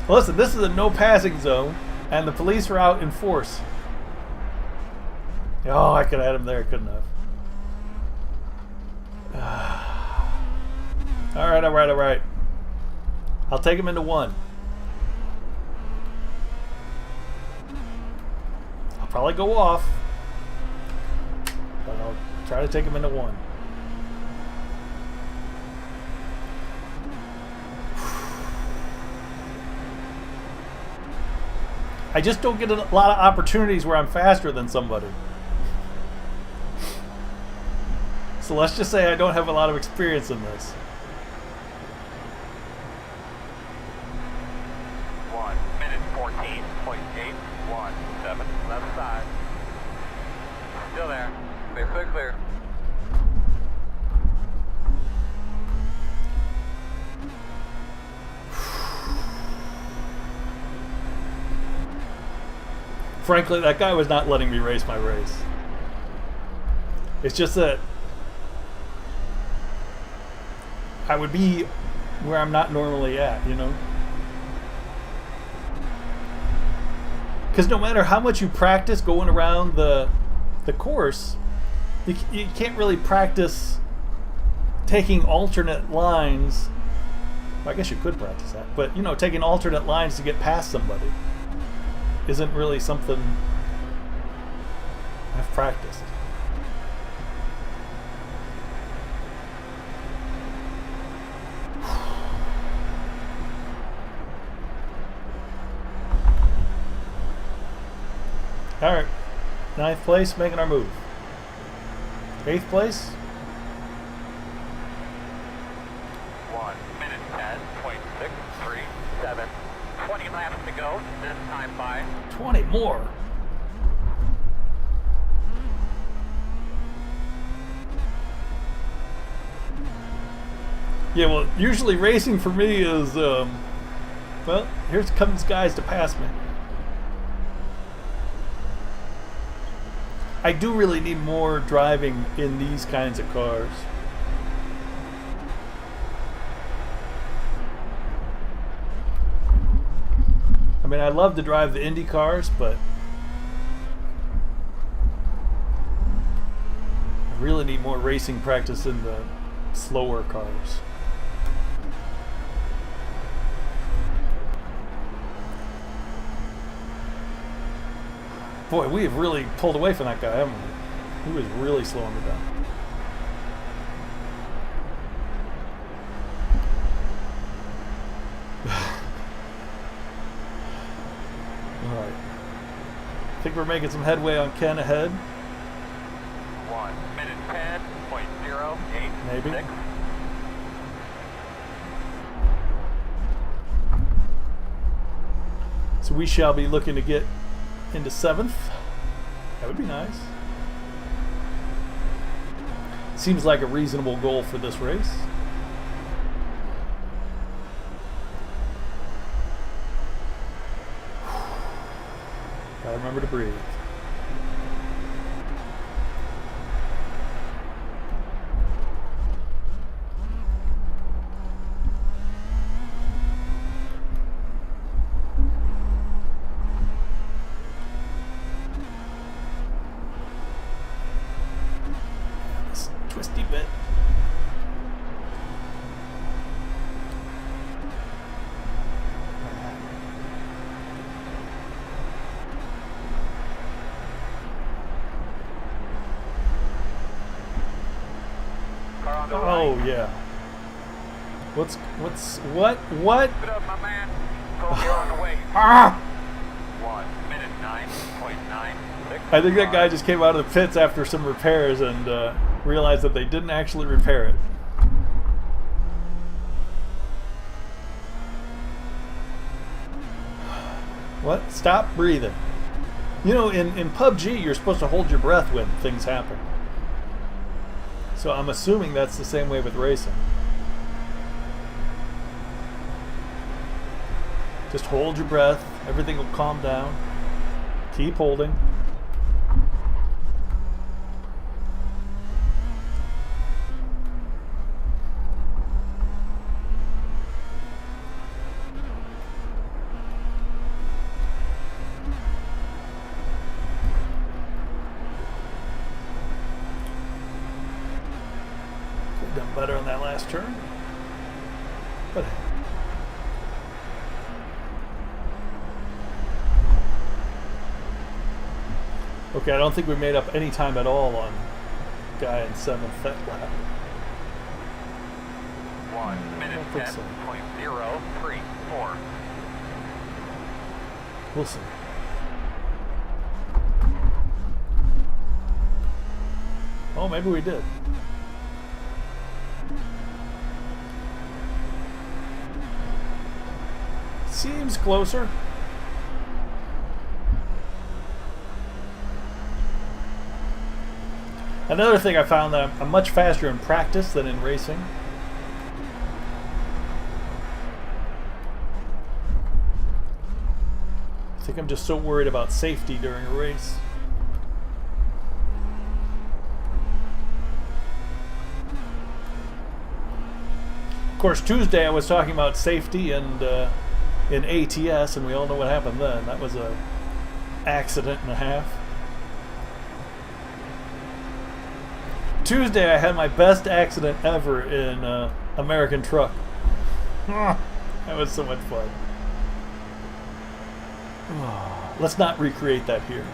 Listen, this is a no passing zone, and the police are out in force. Oh, I could have had him there, couldn't have. All right, all right, all right. I'll take him into 1. I'll probably go off, but I'll try to take him into 1. I just don't get a lot of opportunities where I'm faster than somebody. So let's just say I don't have a lot of experience in this. 1 minute 14.817. Left side. Still there. Clear, clear, clear. Frankly, that guy was not letting me race my race. It's just that I would be where I'm not normally at, you know? Because no matter how much you practice going around the course, you can't really practice taking alternate lines. Well, I guess you could practice that, but you know, taking alternate lines to get past somebody isn't really something I've practiced. All right, 9th place, making our move. 8th place. 1 minute 10.637. 20 laps to go. This time by 20 more. Yeah, well, usually racing for me is, well, here comes guys to pass me. I do really need more driving in these kinds of cars. I mean, I love to drive the Indy cars, but I really need more racing practice in the slower cars. Boy, we have really pulled away from that guy, haven't we? He was really slowing me down. Alright. I think we're making some headway on Ken ahead. 1 minute 10.086. Maybe. So we shall be looking to get into 7th. That would be nice. Seems like a reasonable goal for this race. Gotta remember to breathe. Twisty bit. Car on the Oh right. yeah. What? Get up, my man. Go here on the way. Ah! 1 minute 9.96. I think that guy just came out of the pits after some repairs and realized that they didn't actually repair it. What? Stop breathing. You know, in PUBG, you're supposed to hold your breath when things happen. So I'm assuming that's the same way with racing. Just hold your breath. Everything will calm down. Keep holding. Could have done better on that last turn. But okay, I don't think we made up any time at all on guy in 7th that lap. 1 minute don't think so. 10.034. We'll see. Oh, maybe we did. Seems closer. Another thing I found that I'm much faster in practice than in racing. I think I'm just so worried about safety during a race. Of course, Tuesday I was talking about safety and in ATS, and we all know what happened then. That was a accident and a half. Tuesday I had my best accident ever in American Truck. That was so much fun. Let's not recreate that here.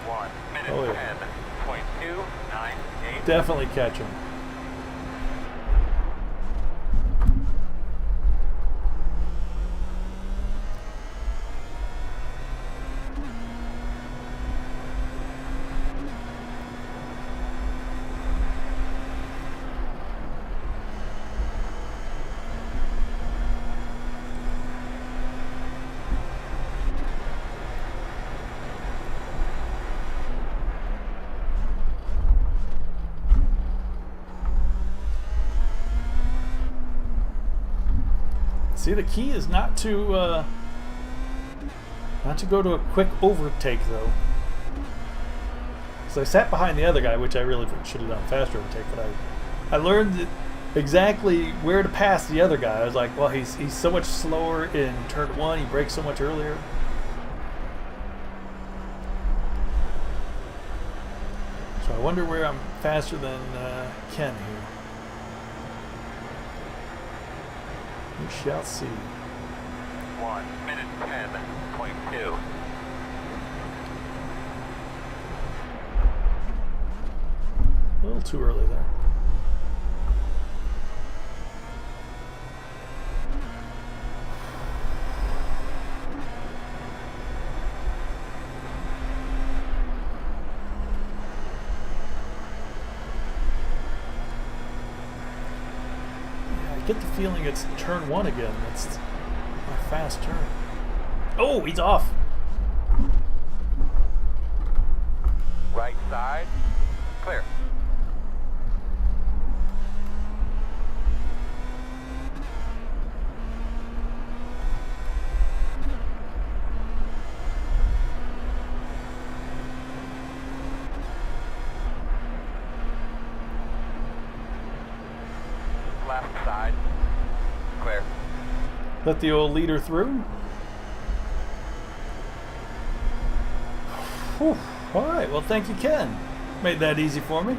1 minute Oh, yeah. 10.298. Definitely catch him. See, the key is not to go to a quick overtake, though. So I sat behind the other guy, which I really should have done faster overtake, but I learned exactly where to pass the other guy. I was like, well, he's so much slower in turn 1. He brakes so much earlier. So I wonder where I'm faster than Ken here. We shall see. 1 minute 10.2. A little too early there. I get the feeling it's turn 1 again. It's a fast turn. Oh, he's off. Right side, clear. Left side, clear. Let the old leader through. Whew. All right. Well, thank you, Ken. Made that easy for me.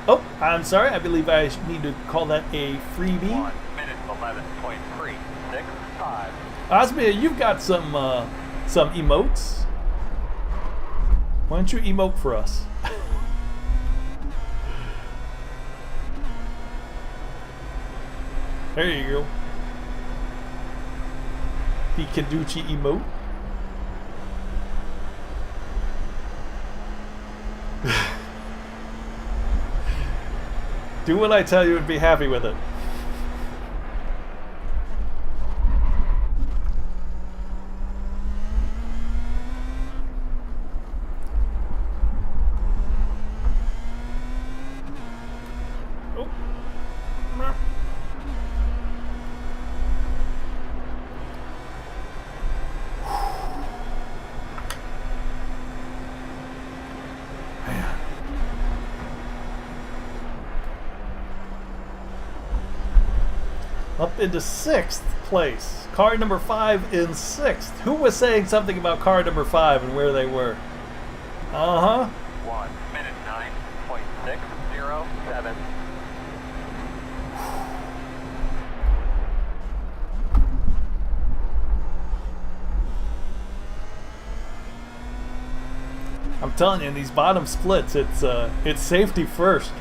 Oh, I'm sorry. I believe I need to call that a freebie. 1 minute 11.365. Osmia, you've got some emotes. Why don't you emote for us? There you go. The Kaduchi emote. Do what I tell you and be happy with it. Oh. Man. Up into 6th place. Car number 5 in 6th. Who was saying something about car number 5 and where they were? 1 minute 9.607. I'm telling you, in these bottom splits, it's safety first.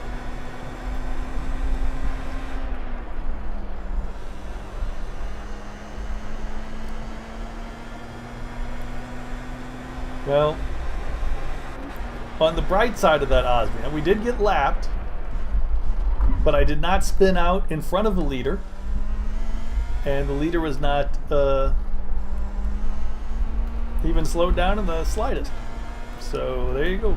Well, on the bright side of that, Osmia, we did get lapped, but I did not spin out in front of the leader, and the leader was not even slowed down in the slightest. So there you go.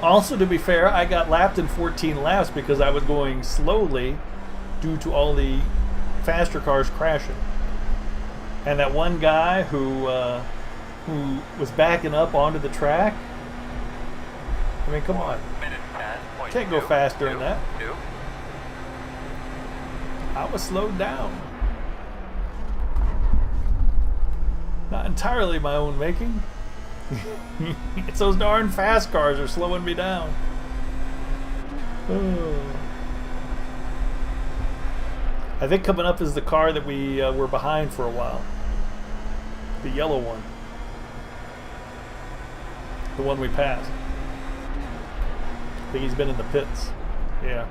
Also, to be fair, I got lapped in 14 laps because I was going slowly due to all the faster cars crashing. And that one guy who was backing up onto the track, I mean, come on. Can't go faster than that. I was slowed down. Not entirely my own making. It's those darn fast cars are slowing me down. Oh. I think coming up is the car that we were behind for a while. The yellow one. The one we passed. I think he's been in the pits. Yeah.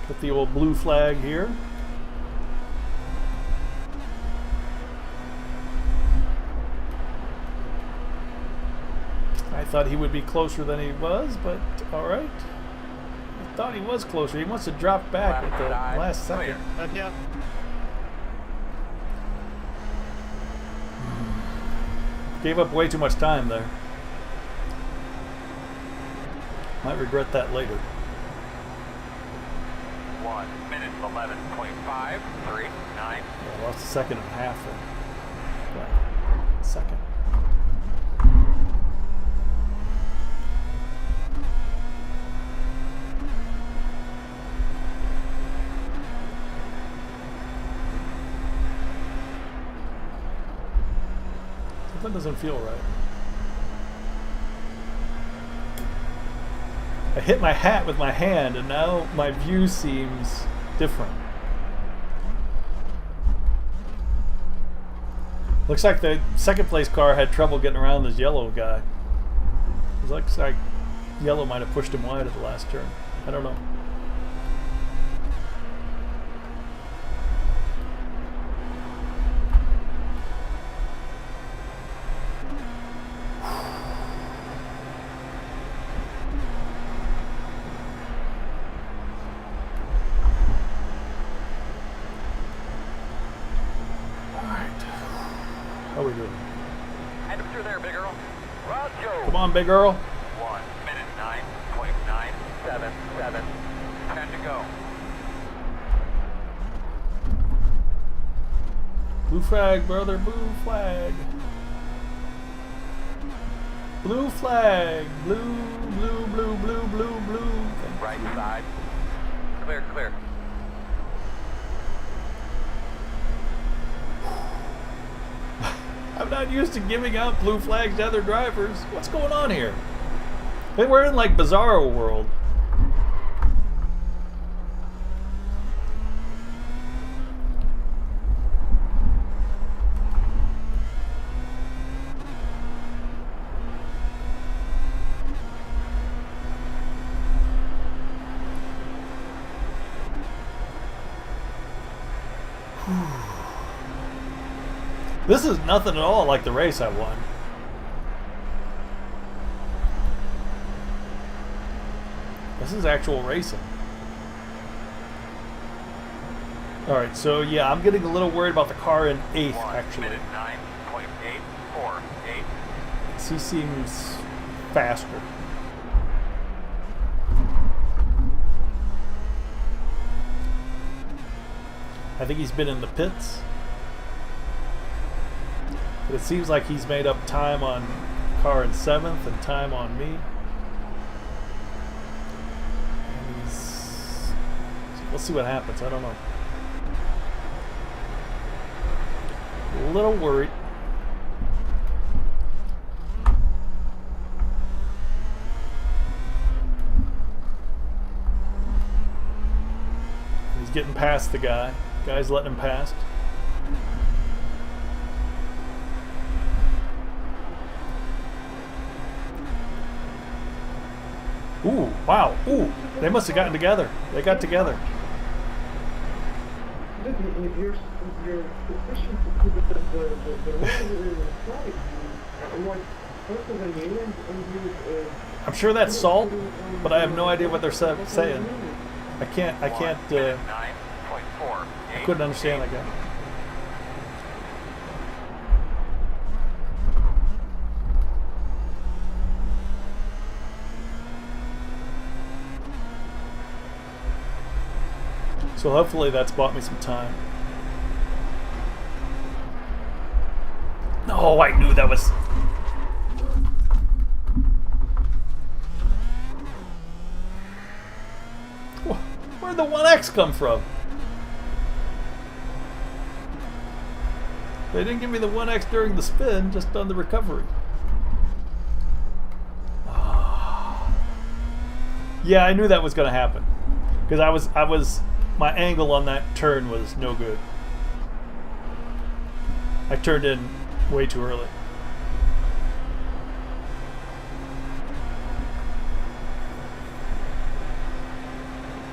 Got the old blue flag here. I thought he would be closer than he was, but alright. I thought he was closer. He must have dropped back at the last second. Yeah. Gave up way too much time there. Might regret that later. 1 minute 11.539. Yeah, lost a second and a half there. But second. Something doesn't feel right. I hit my hat with my hand and now my view seems different. Looks like the second place car had trouble getting around this yellow guy. It looks like yellow might have pushed him wide at the last turn. I don't know. How are we doing? Head up through there, big girl. Roger. Come on, big girl. 1 minute 9.977. 10 to go. Blue flag, brother, blue flag. Blue flag. Blue, blue, blue, blue, blue, blue. Right side. Clear, clear. I'm not used to giving out blue flags to other drivers. What's going on here? Hey, we're in like Bizarro world. This is nothing at all like the race I won. This is actual racing. Alright, so yeah, I'm getting a little worried about the car in 8th, actually. 1 minute 9.848. He seems faster. I think he's been in the pits. But it seems like he's made up time on car in 7th and time on me. And he's... We'll see what happens. I don't know. A little worried. He's getting past the guy. Guy's letting him past. Ooh, wow. Ooh, they must have gotten together. They got together. your position to the road inside, like closer than you and I'm sure that's salt, but I have no idea what they're saying. I can't, I couldn't understand that guy. So hopefully that's bought me some time. No, I knew that was... Where'd the 1X come from? They didn't give me the 1X during the spin, just on the recovery. Yeah, I knew that was going to happen. Because I was... My angle on that turn was no good. I turned in way too early.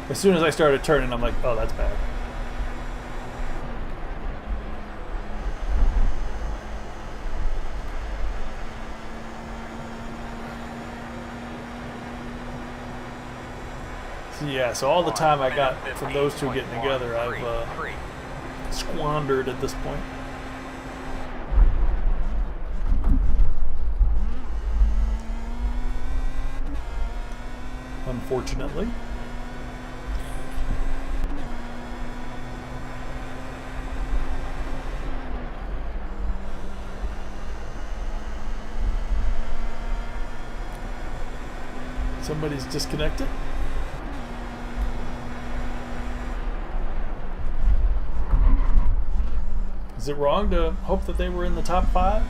As soon as I started turning, I'm like, oh, that's bad. So yeah, so all the time I got from those two getting together, I've squandered at this point. Unfortunately. Somebody's disconnected. Is it wrong to hope that they were in the top 5?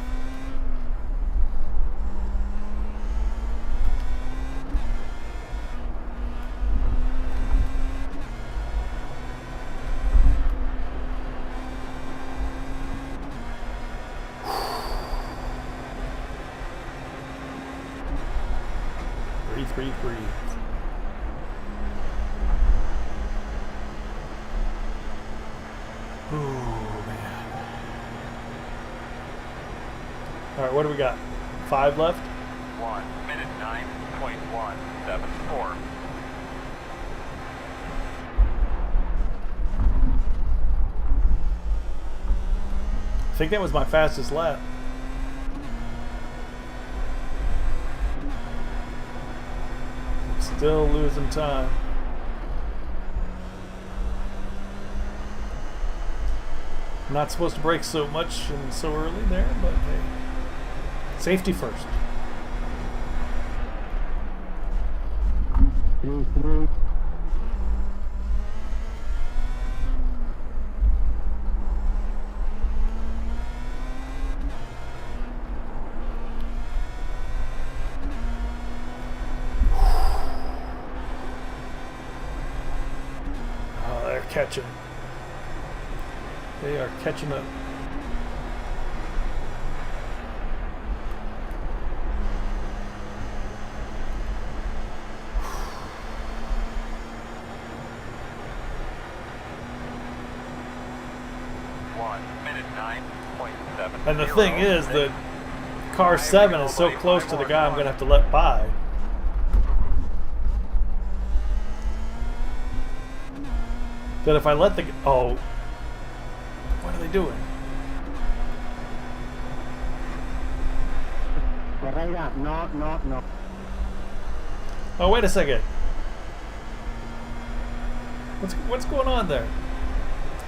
Breathe. All right, what do we got? 5 left? 1 minute 9.174. I think that was my fastest lap. Still losing time. I'm not supposed to brake so much and so early there, but hey. Safety first. 3-3. Oh, they're catching. They are catching up. And the thing is that car 7 is so close to the guy I'm going to have to let by. That if I let the... Oh. What are they doing? No. Oh, wait a second. What's going on there?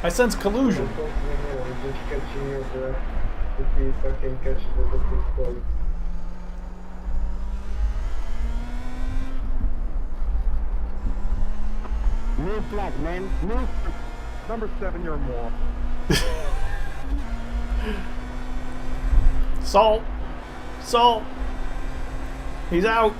I sense collusion. I'm just catching your breath to see if I can catch the different. Move flag, man. Move. Number 7, you're a moron. Salt. He's out.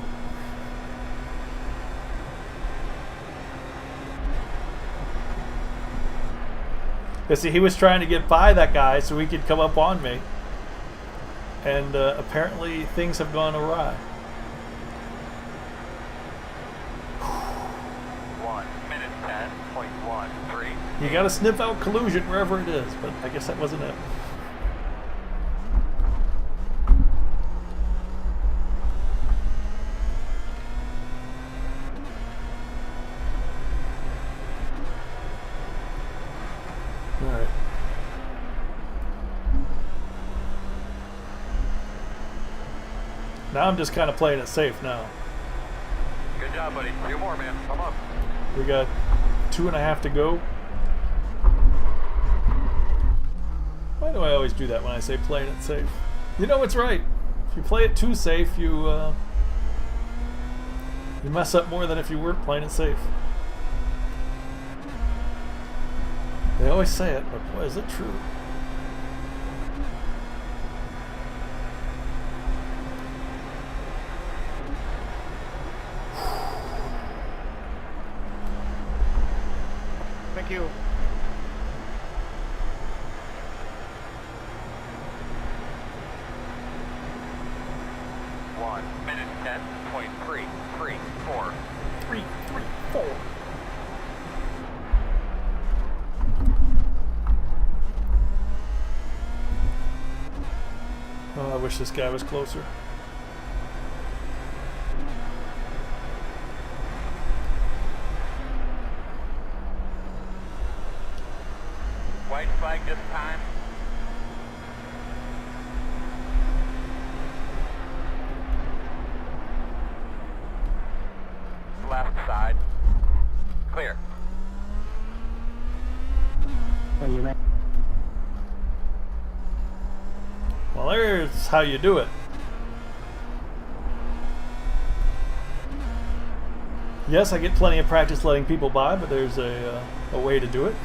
You see, he was trying to get by that guy so he could come up on me. And apparently things have gone awry. 1 minute 10.13. You gotta sniff out collusion wherever it is, but I guess that wasn't it. Alright. Now I'm just kind of playing it safe now. Good job, buddy. 2 more, man. Come on. We got 2.5 to go. Why do I always do that when I say playing it safe? You know it's right. If you play it too safe, you mess up more than if you weren't playing it safe. They always say it, but boy, is it true. Thank you. One minute 10.334. 3-3-4. Oh, I wish this guy was closer. White flag this time. Left side. Clear. Well, you may. Well, there's how you do it. Yes, I get plenty of practice letting people by, but there's a way to do it.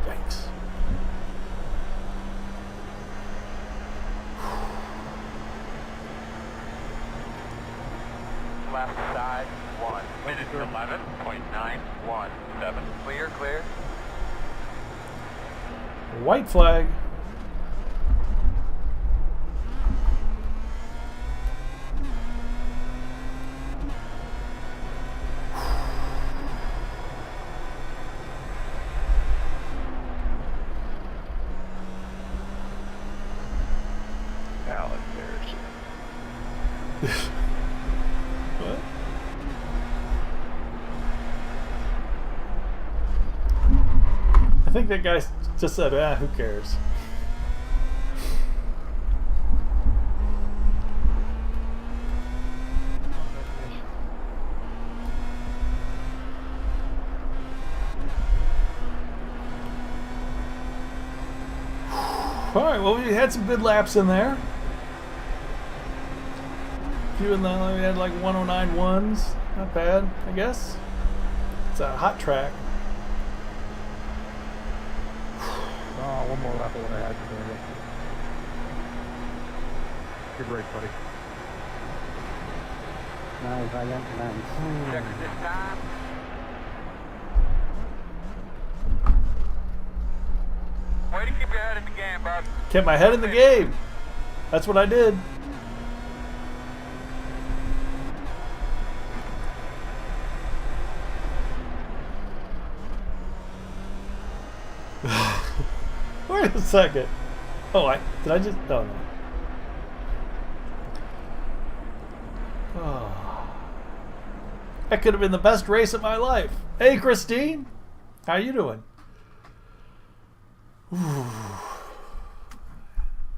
Yikes. Left side. 1 minute 11.917. Clear, clear. White flag. Alan Bears. What? I think that guy just said, ah, who cares? Alright, well, we had some good laps in there. A few in the, we had like 109 ones. Not bad, I guess. It's a hot track. Oh, one more lap of what I had to do. Good break, buddy. Nice, Ryan, nice. Checker this time. Way to keep your head in the game, bud. Kept my head in the game. That's what I did. Wait a second. Oh, did I just? Oh no. Oh. That could have been the best race of my life. Hey, Christine, how you doing? Ooh.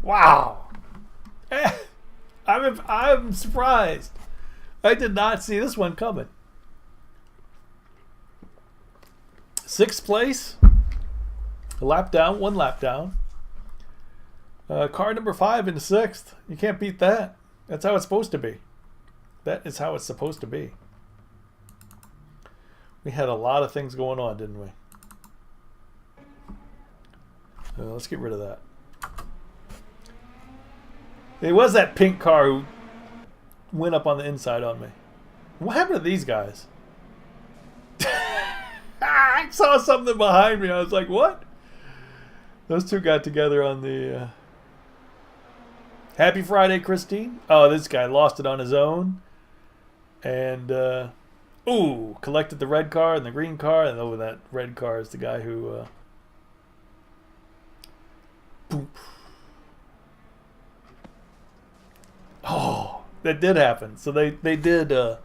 Wow. I'm surprised. I did not see this one coming. 6th place. A lap down, 1 lap down. Car number 5 in 6th. You can't beat that. That's how it's supposed to be. That is how it's supposed to be. We had a lot of things going on, didn't we? Let's get rid of that. It was that pink car who went up on the inside on me. What happened to these guys? I saw something behind me. I was like, what? Those two got together on the Happy Friday, Christine. Oh, this guy lost it on his own. And, ooh, collected the red car and the green car. And oh, that red car is the guy who, boop. Oh, that did happen. So they did, that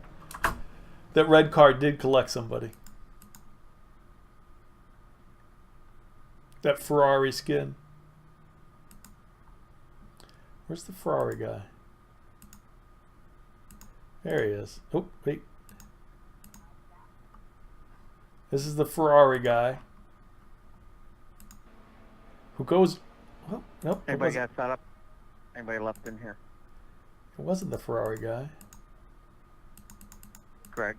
red car did collect somebody. That Ferrari skin. Where's the Ferrari guy? There he is. Oh, wait. This is the Ferrari guy. Who goes... Oh, nope. Anybody got set up? Anybody left in here? It wasn't the Ferrari guy. Greg,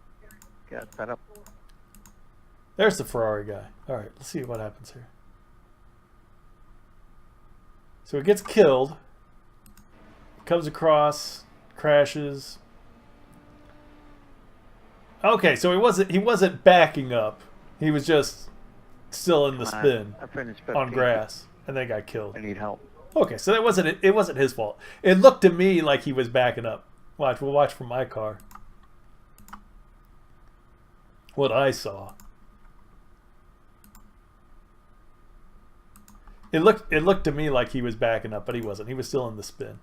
got set up. There's the Ferrari guy. Alright, let's see what happens here. So it gets killed. Comes across, crashes. Okay, so he wasn't backing up. He was just still in the spin I finished on 15th. grass, and then got killed. I need help. Okay, so it wasn't his fault. It looked to me like he was backing up. Watch, we'll watch from my car. What I saw. It looked to me like he was backing up, but he wasn't. He was still in the spin.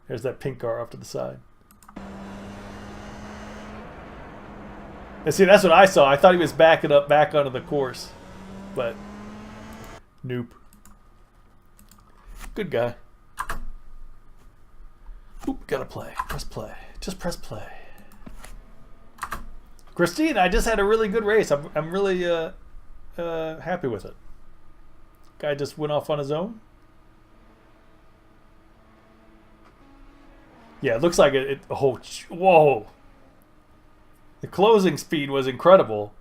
There's that pink car off to the side. And see, that's what I saw. I thought he was backing up back onto the course. But, nope. Good guy. Oop, gotta play. Press play. Just press play. Christine, I just had a really good race. I'm really happy with it. Guy just went off on his own. Yeah, it looks like oh, whoa. The closing speed was incredible,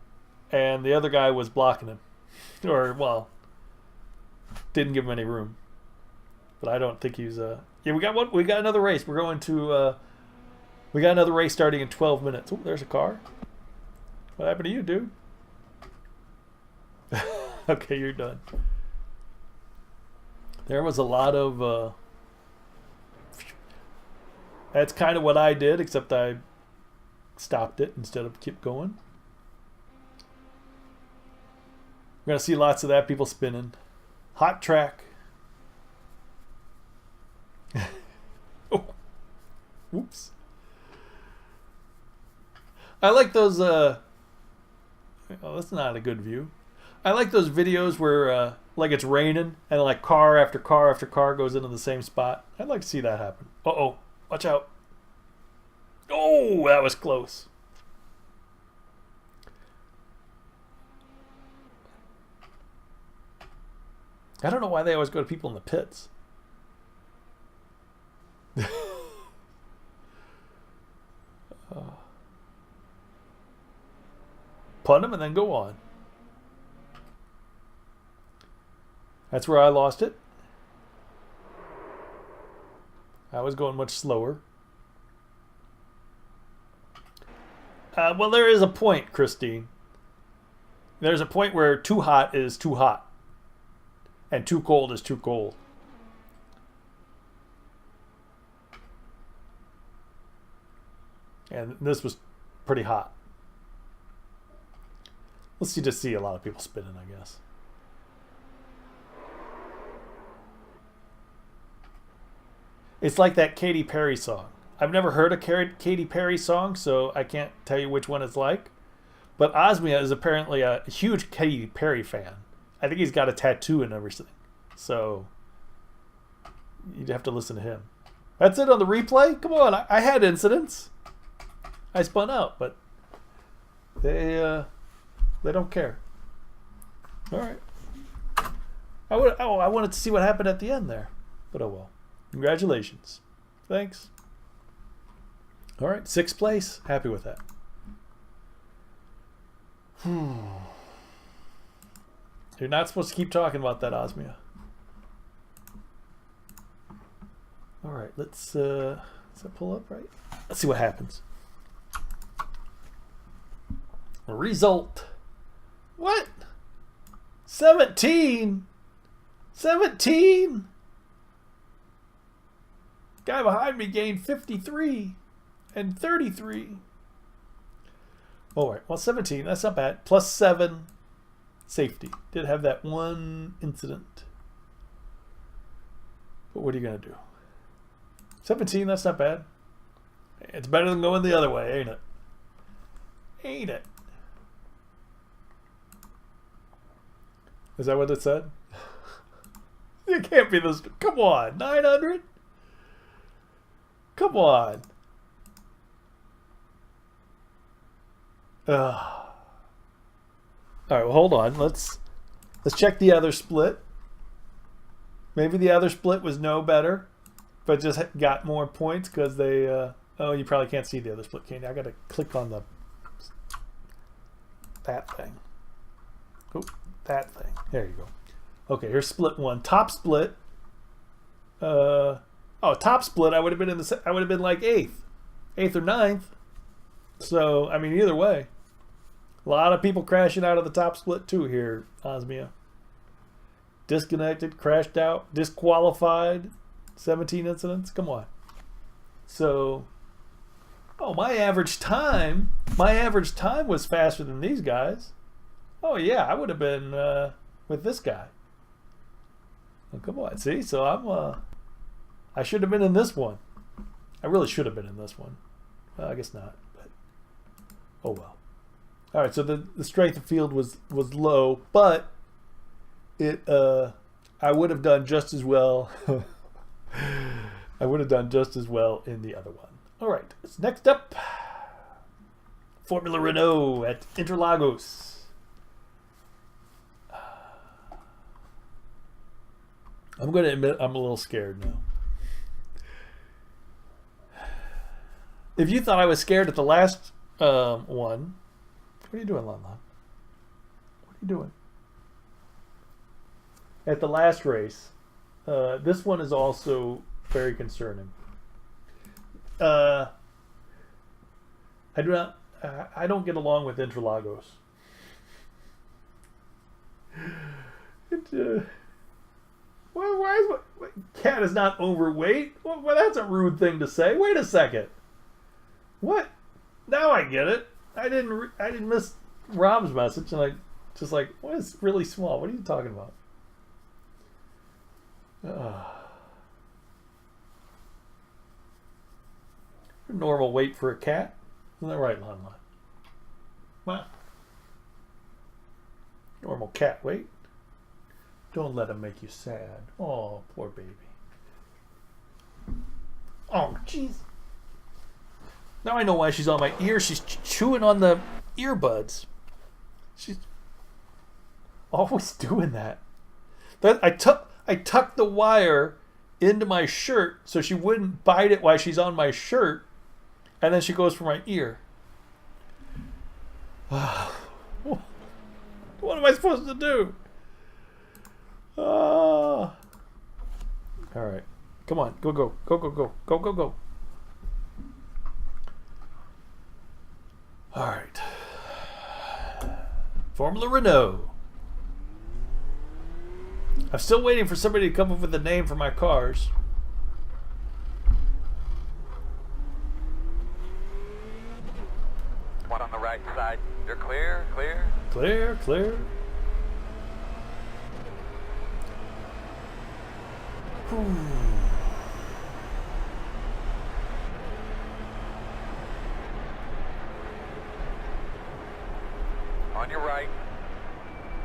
and the other guy was blocking him. Or, well, didn't give him any room. But I don't think he's... Yeah, we got another race. We're going to... we got another race starting in 12 minutes. Oh, there's a car. What happened to you, dude? Okay, you're done. There was a lot of... That's kind of what I did, except I stopped it instead of keep going. We're going to see lots of that, people spinning. Hot track. Oh. Oops. I like those, oh, that's not a good view. I like those videos where, like it's raining and like car after car after car goes into the same spot. I'd like to see that happen. Uh-oh. Watch out. Oh, that was close. I don't know why they always go to people in the pits. Punt them and then go on. That's where I lost it. I was going much slower. Well, there is a point, Christine. There's a point where too hot is too hot. And too cold is too cold. And this was pretty hot. Let's just see a lot of people spinning, I guess. It's like that Katy Perry song. I've never heard a Katy Perry song, so I can't tell you which one it's like. But Osmia is apparently a huge Katy Perry fan. I think he's got a tattoo and everything. So you'd have to listen to him. That's it on the replay? Come on, I had incidents. I spun out, but they don't care. All right. I wanted to see what happened at the end there. But oh well. Congratulations. Thanks. All right, 6th place. Happy with that. You're not supposed to keep talking about that, Osmia. All right, let's does that pull up right? Let's see what happens. Result. What? 17? 17? Guy behind me gained 53 and 33. All right, well, 17, that's not bad. Plus 7 safety. Did have that one incident. But what are you going to do? 17, that's not bad. It's better than going the other way, ain't it? Ain't it? Is that what it said? It can't be this. Come on, 900? Come on. All right, well, hold on. Let's check the other split. Maybe the other split was no better, but just got more points because they. Oh, you probably can't see the other split, can you? I got to click on that thing. Oh, that thing. There you go. Okay, here's split 1. Top split. Top split. I would have been I would have been like 8th or 9th. So I mean, either way, a lot of people crashing out of the top split too here, Osmia. Disconnected, crashed out, disqualified. 17 incidents. Come on. So, my average time was faster than these guys. Oh yeah, I would have been with this guy. Oh, come on, see? So I should have been in this one. I really should have been in this one. Well, I guess not, but oh well. All right, so the strength of field was low, but it I would have done just as well. I would have done just as well in the other one. All right, so next up, Formula Renault at Interlagos. I'm going to admit I'm a little scared now. If you thought I was scared at the last one, what are you doing, Lon Lon? What are you doing? At the last race, this one is also very concerning. I don't get along with Interlagos. Why is cat is not overweight? Well, that's a rude thing to say. Wait a second. What? Now I get it. I didn't miss Rob's message, and I just like, what is really small? What are you talking about? Normal weight for a cat. Isn't that right, Lon Lon? Wow. Normal cat weight. Don't let him make you sad. Oh, poor baby. Oh, jeez. Now I know why she's on my ear. She's chewing on the earbuds. She's always doing that. I tucked the wire into my shirt so she wouldn't bite it while she's on my shirt, and then she goes for my ear. What am I supposed to do? All right, come on, go. All right, Formula Renault. I'm still waiting for somebody to come up with a name for my cars. One on the right side. You're clear. Clear. On your right.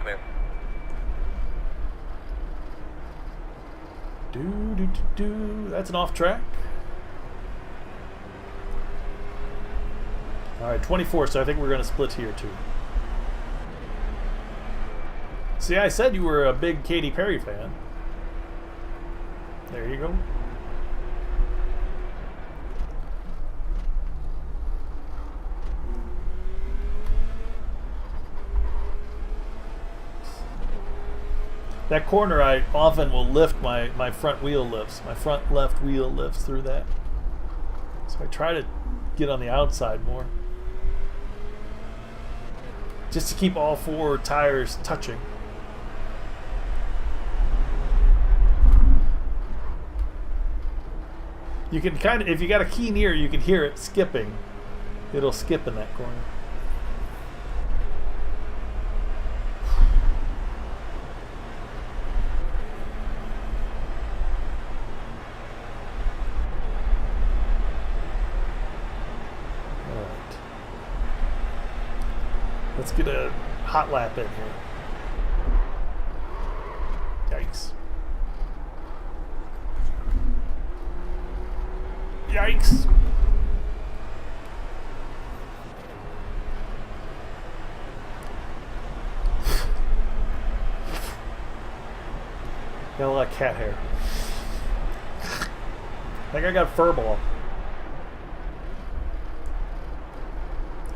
Clear. That's an off track. All right, 24. So I think we're going to split here too. See, I said you were a big Katy Perry fan. There you go. That corner, I often will lift my front wheel lifts. My front left wheel lifts through that. So I try to get on the outside more. Just to keep all four tires touching. You can kind of, if you got a keen ear, you can hear it skipping. It'll skip in that corner. Alright. Let's get a hot lap in here. Yikes. Yikes. Got a lot of cat hair. I think I got fur ball.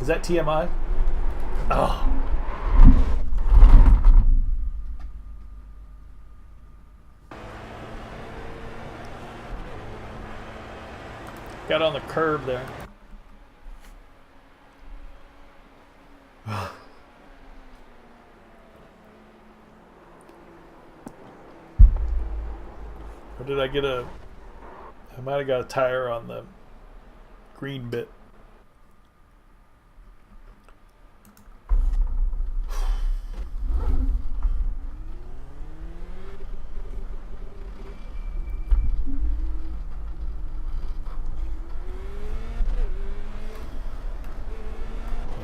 Is that TMI? Oh. Got on the curb there. Or did I get a... I might have got a tire on the green bit.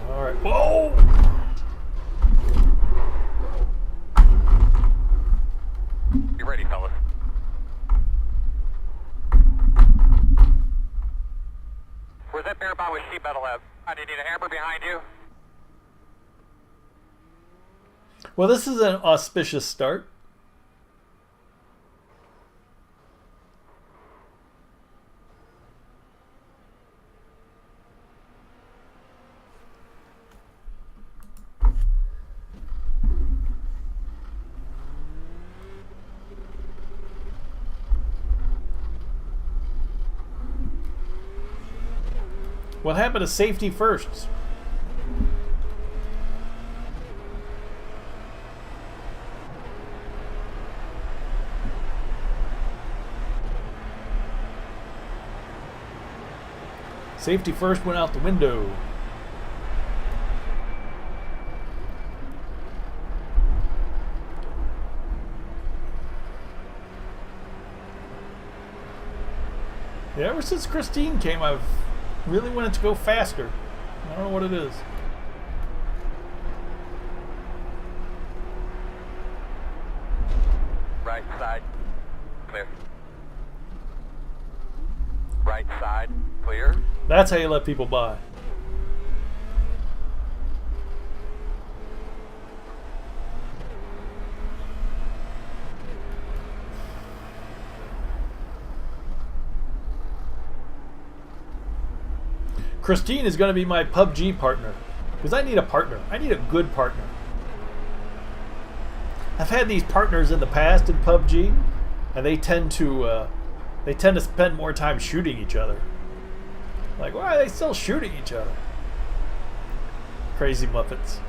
Alright. Whoa! You ready, fellas? Where's that bear bomb with sheet metal at? Do you need a hammer behind you? Well, this is an auspicious start. What happened to safety first? Safety first went out the window. Yeah, ever since Christine came, I've really wanted to go faster. I don't know what it is. Right side, clear. Right side, clear. That's how you let people by. Christine is going to be my PUBG partner. Because I need a partner. I need a good partner. I've had these partners in the past in PUBG, and they tend to spend more time shooting each other. Like, why are they still shooting each other? Crazy Muppets.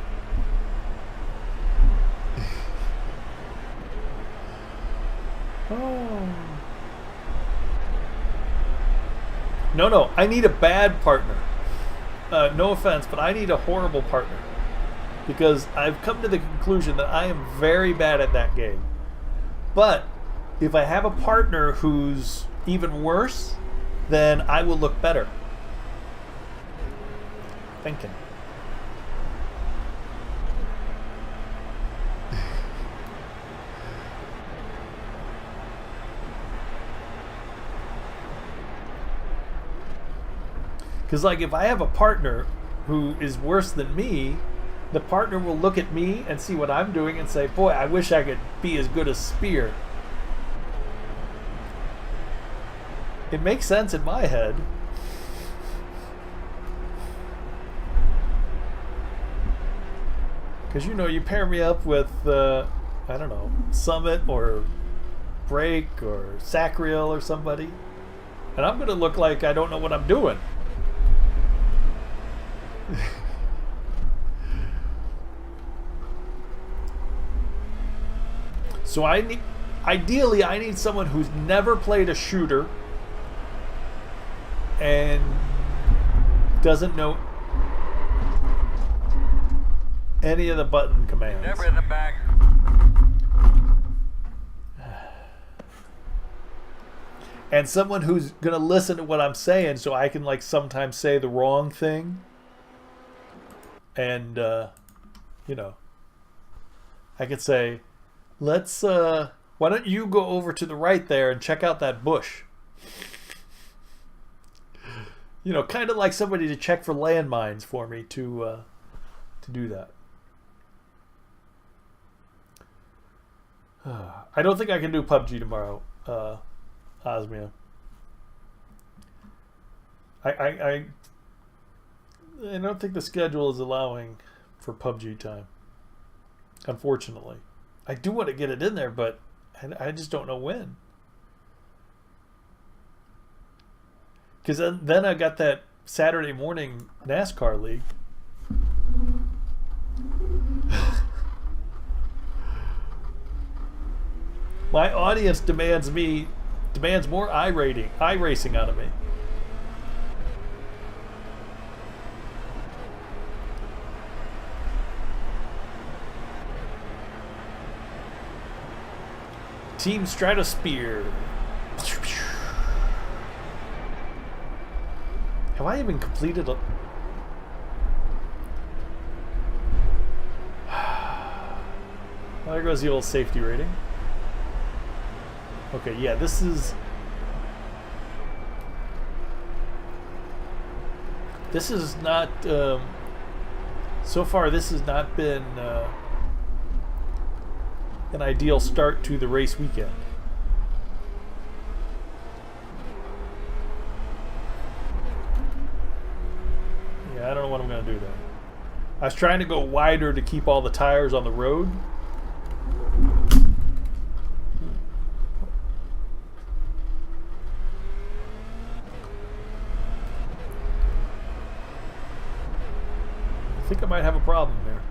Oh. No, I need a bad partner. No offense, but I need a horrible partner. Because I've come to the conclusion that I am very bad at that game. But if I have a partner who's even worse, then I will look better. Thinking. Because, like, if I have a partner who is worse than me, the partner will look at me and see what I'm doing and say, boy, I wish I could be as good as Spear. It makes sense in my head. Because, you know, you pair me up with, I don't know, Summit or Break or Sacriel or somebody, and I'm going to look like I don't know what I'm doing. So ideally I need someone who's never played a shooter and doesn't know any of the button commands. That rhythm back. And someone who's going to listen to what I'm saying so I can like sometimes say the wrong thing. And, you know, I could say, let's, why don't you go over to the right there and check out that bush? You know, kind of like somebody to check for landmines for me to do that. I don't think I can do PUBG tomorrow, Osmia. I don't think the schedule is allowing for PUBG time. Unfortunately. I do want to get it in there, but I just don't know when. Because then I got that Saturday morning NASCAR league. My audience demands more iRacing out of me. Team Stratosphere. Have I even completed a... Well, there goes the old safety rating. Okay, yeah, this is not so far this has not been an ideal start to the race weekend. Yeah, I don't know what I'm going to do there. I was trying to go wider to keep all the tires on the road. I think I might have a problem there.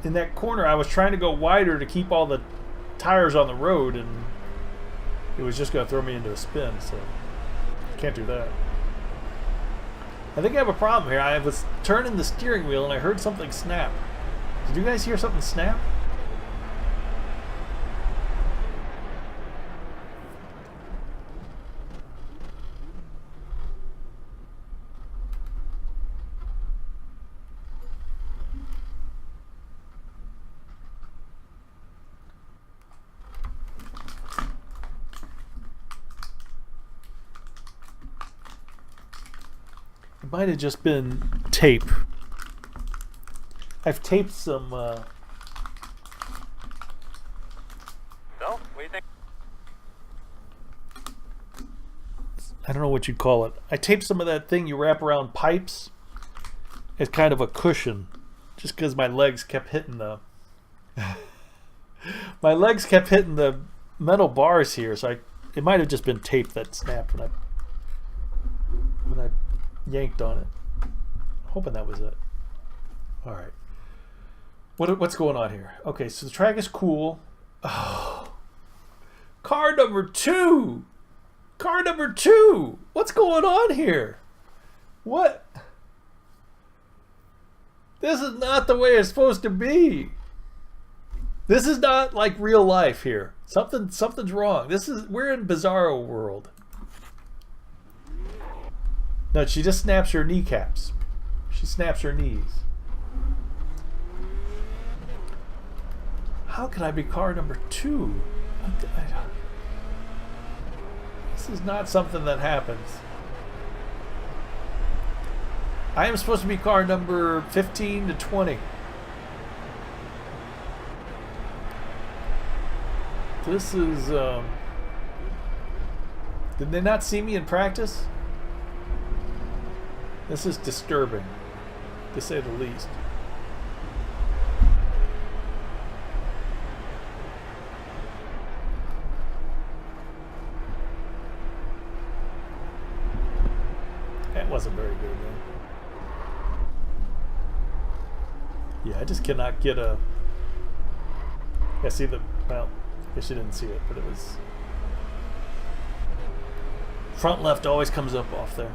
In that corner, I was trying to go wider to keep all the tires on the road, and it was just going to throw me into a spin, so can't do that. I think I have a problem here. I was turning the steering wheel, and I heard something snap. Did you guys hear something snap? It might have just been tape. I've taped some. So, what do you think? I don't know what you'd call it. I taped some of that thing you wrap around pipes as kind of a cushion, just because my legs kept hitting the. My legs kept hitting the metal bars here, so it might have just been tape that snapped when I yanked on it. I'm hoping that was it. All right. What's going on here? Okay, so the track is cool. Oh. Car number 2. Car number 2. What's going on here? What? This is not the way it's supposed to be. This is not like real life here. Something's wrong. We're in Bizarro world. No, she just snaps her kneecaps. She snaps her knees. How can I be car number 2? This is not something that happens. I am supposed to be car number 15 to 20. This is, did they not see me in practice? This is disturbing, to say the least. That wasn't very good, man. Yeah, I just cannot get a... Yeah, see the... Well, I guess you didn't see it, but it was... Front left always comes up off there.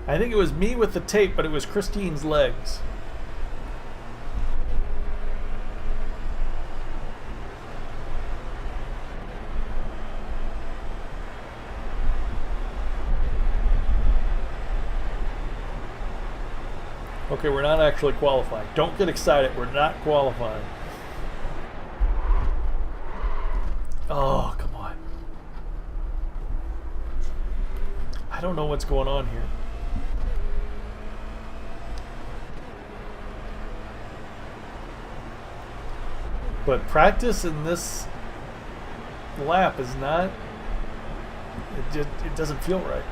I think it was me with the tape, but it was Christine's legs. Okay, we're not actually qualified. Don't get excited. We're not qualified. Oh, come on. I don't know what's going on here. But practice in this lap is not, it doesn't feel right.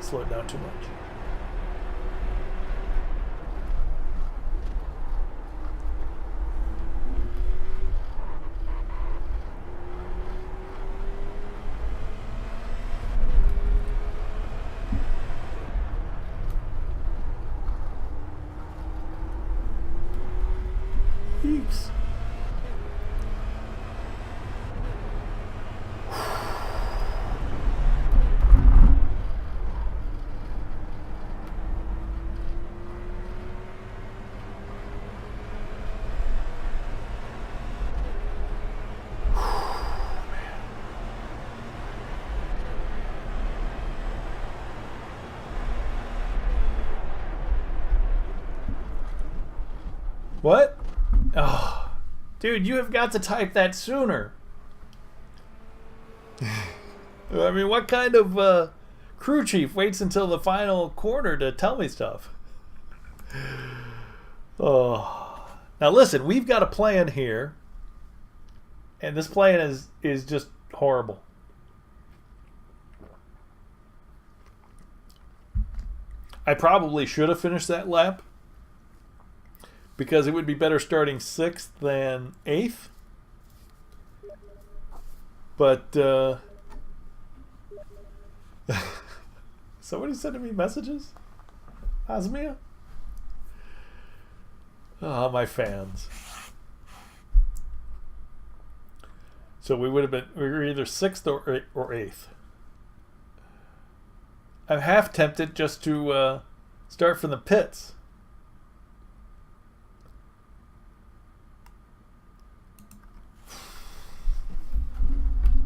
Slow it down too much. Yeeks. What? Oh, dude, you have got to type that sooner. I mean, what kind of crew chief waits until the final quarter to tell me stuff? Oh, now listen, we've got a plan here, and this plan is just horrible. I probably should have finished that lap, because it would be better starting 6th than 8th. But somebody sending me messages? Asmia? Oh, my fans. So we were either 6th or 8th. I'm half tempted just to start from the pits.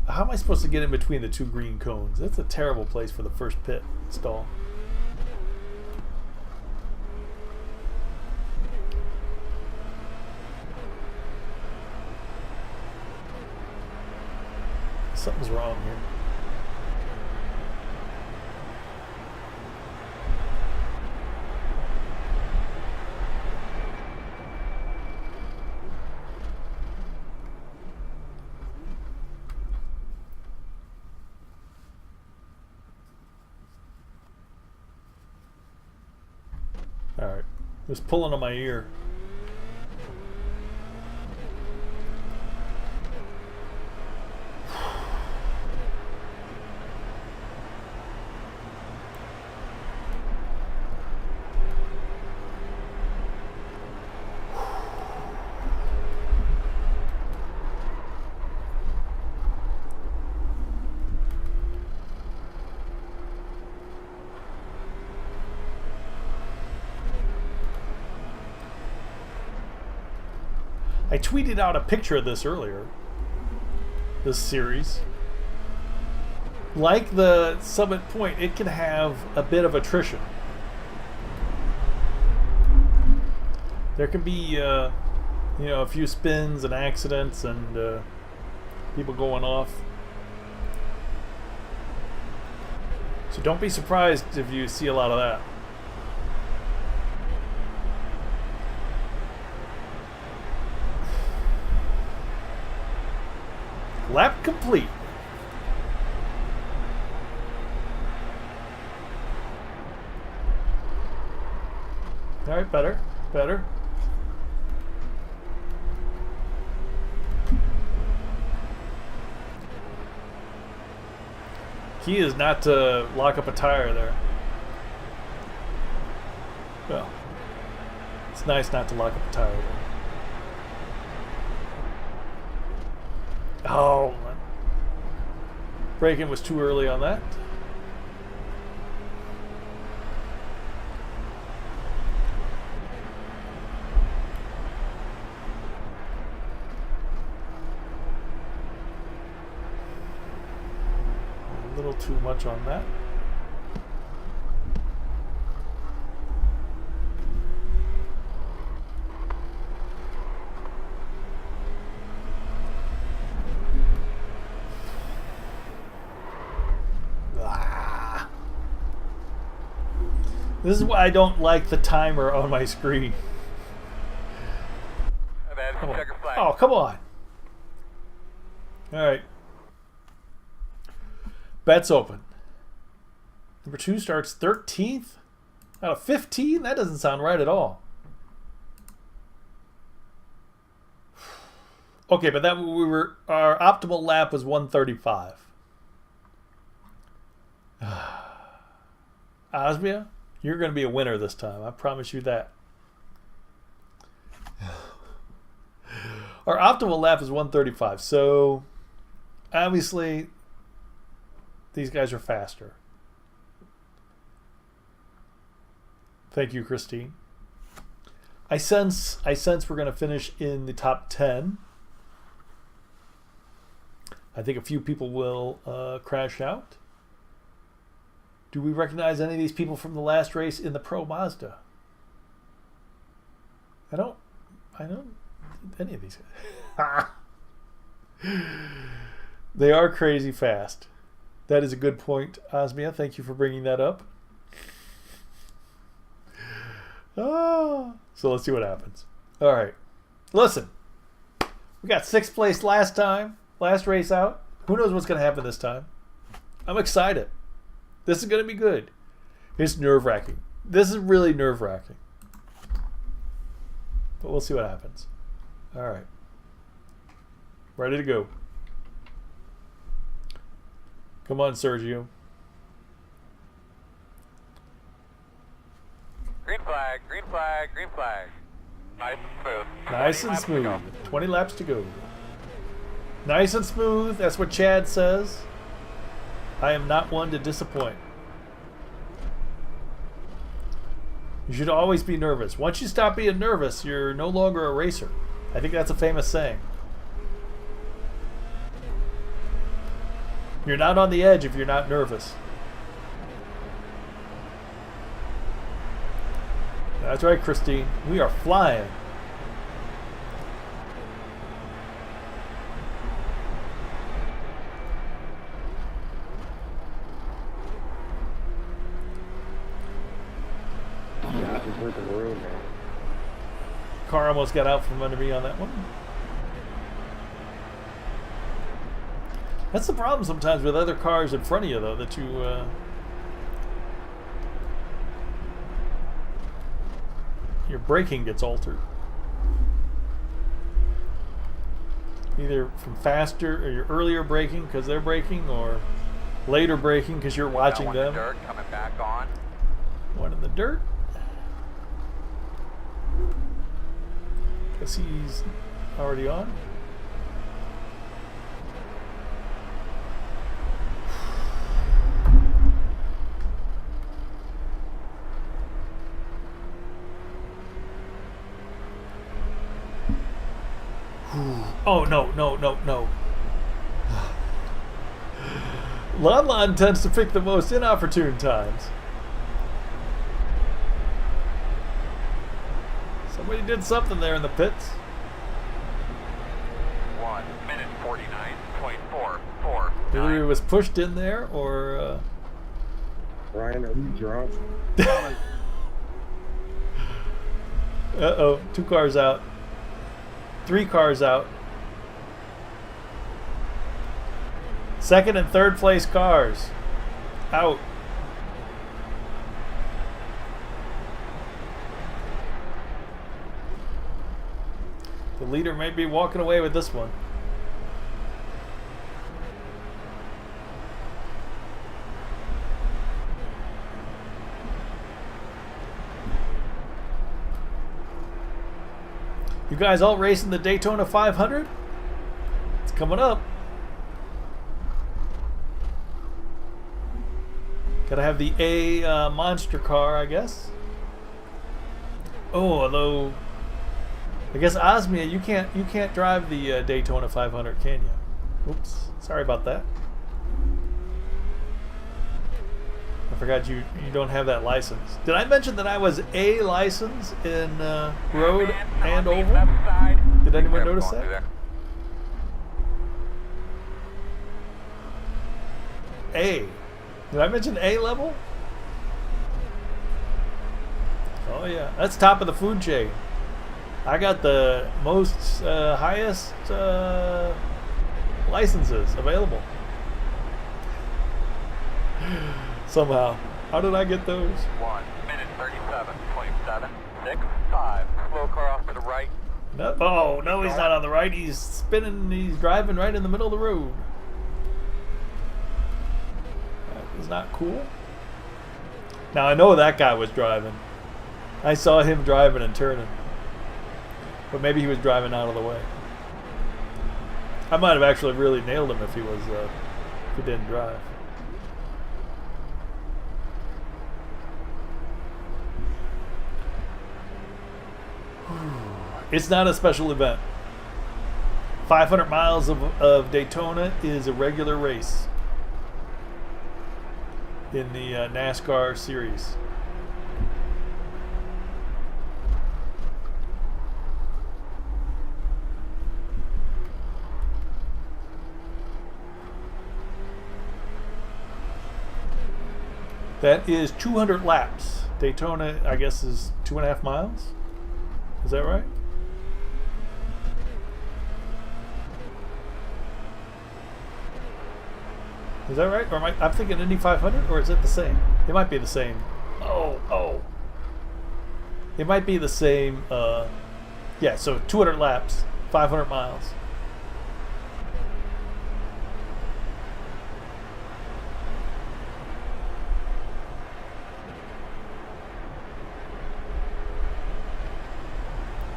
How am I supposed to get in between the two green cones? That's a terrible place for the first pit stall. Something's wrong here. Alright. It was pulling on my ear. I tweeted out a picture of this earlier. This series. Like the Summit Point, it can have a bit of attrition. There can be, you know, a few spins and accidents and people going off. So don't be surprised if you see a lot of that. Lap complete. All right, better, better. Key is not to lock up a tire there. Well, it's nice not to lock up a tire there. Oh, braking was too early on that. A little too much on that. This is why I don't like the timer on my screen. Oh, come on. All right. Bets open. Number 2 starts 13th out of 15? That doesn't sound right at all. Okay, but that our optimal lap was 135. Osmia, you're going to be a winner this time. I promise you that. Our optimal lap is 135. So, obviously, these guys are faster. Thank you, Christine. I sense we're going to finish in the top 10. I think a few people will crash out. Do we recognize any of these people from the last race in the Pro Mazda? I don't any of these guys. They are crazy fast. That is a good point, Osmia. Thank you for bringing that up. So let's see what happens. All right. Listen. We got 6th place last time. Last race out. Who knows what's going to happen this time? I'm excited. This is going to be good. It's nerve-wracking. This is really nerve-wracking. But we'll see what happens. All right. Ready to go. Come on, Sergio. Green flag, green flag, green flag. Nice and smooth. Nice and smooth. 20 laps to go. Nice and smooth. That's what Chad says. I am not one to disappoint. You should always be nervous. Once you stop being nervous, you're no longer a racer. I think that's a famous saying. You're not on the edge if you're not nervous. That's right, Christine. We are flying. Car almost got out from under me on that one. That's the problem sometimes with other cars in front of you, though, that you your braking gets altered. Either from faster or your earlier braking because they're braking, or later braking because you're watching them. One in the dirt, coming back on. One in the dirt. Guess he's already on. Oh, no. Lon tends to pick the most inopportune times. Somebody did something there in the pits. 1 minute 49.44. Either he was pushed in there or... Ryan, are you drunk? Uh-oh, 2 cars out. 3 cars out. Second and third place cars. Out. The leader may be walking away with this one. You guys all racing the Daytona 500? It's coming up. Gotta have the A monster car, I guess. Oh, although I guess Osmia, you can't drive the Daytona 500, can you? Oops, sorry about that. I forgot you don't have that license. Did I mention that I was A license in road and oval? Did anyone notice that? A. Did I mention A level? Oh yeah, that's top of the food chain. I got the most highest licenses available. Somehow. How did I get those? 1 minute 37.765. Slow car off to the right. No, oh, no, he's not on the right. He's spinning, he's driving right in the middle of the road. That is not cool. Now, I know that guy was driving. I saw him driving and turning. But maybe he was driving out of the way. I might have actually really nailed him if he was, if he didn't drive. It's not a special event. 500 miles of Daytona is a regular race in the NASCAR series. That is 200 laps. Daytona, I guess, is 2.5 miles. Is that right? Is that right? Or am I'm thinking Indy 500, or is it the same? It might be the same. Oh. It might be the same. Yeah, so 200 laps, 500 miles.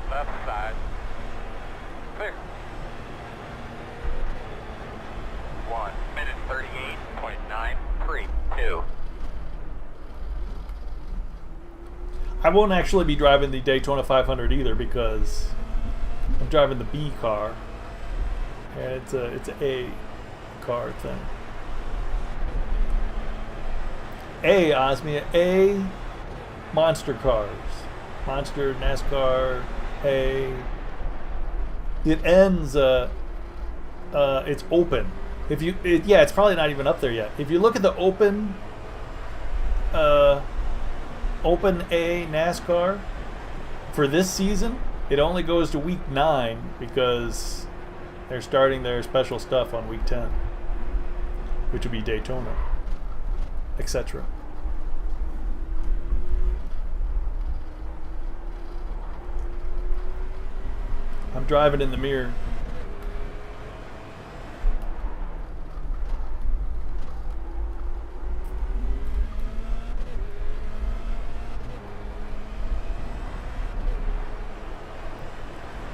Left side. Clear. 1 minute 38.932. I won't actually be driving the Daytona 500 either because I'm driving the B car, and it's an A car thing. A, Osmia, A monster cars. Monster, NASCAR, A. It ends, it's open. If you, yeah, it's probably not even up there yet. If you look at the open A NASCAR for this season, it only goes to week 9 because they're starting their special stuff on week 10, which would be Daytona, etc. I'm driving in the mirror.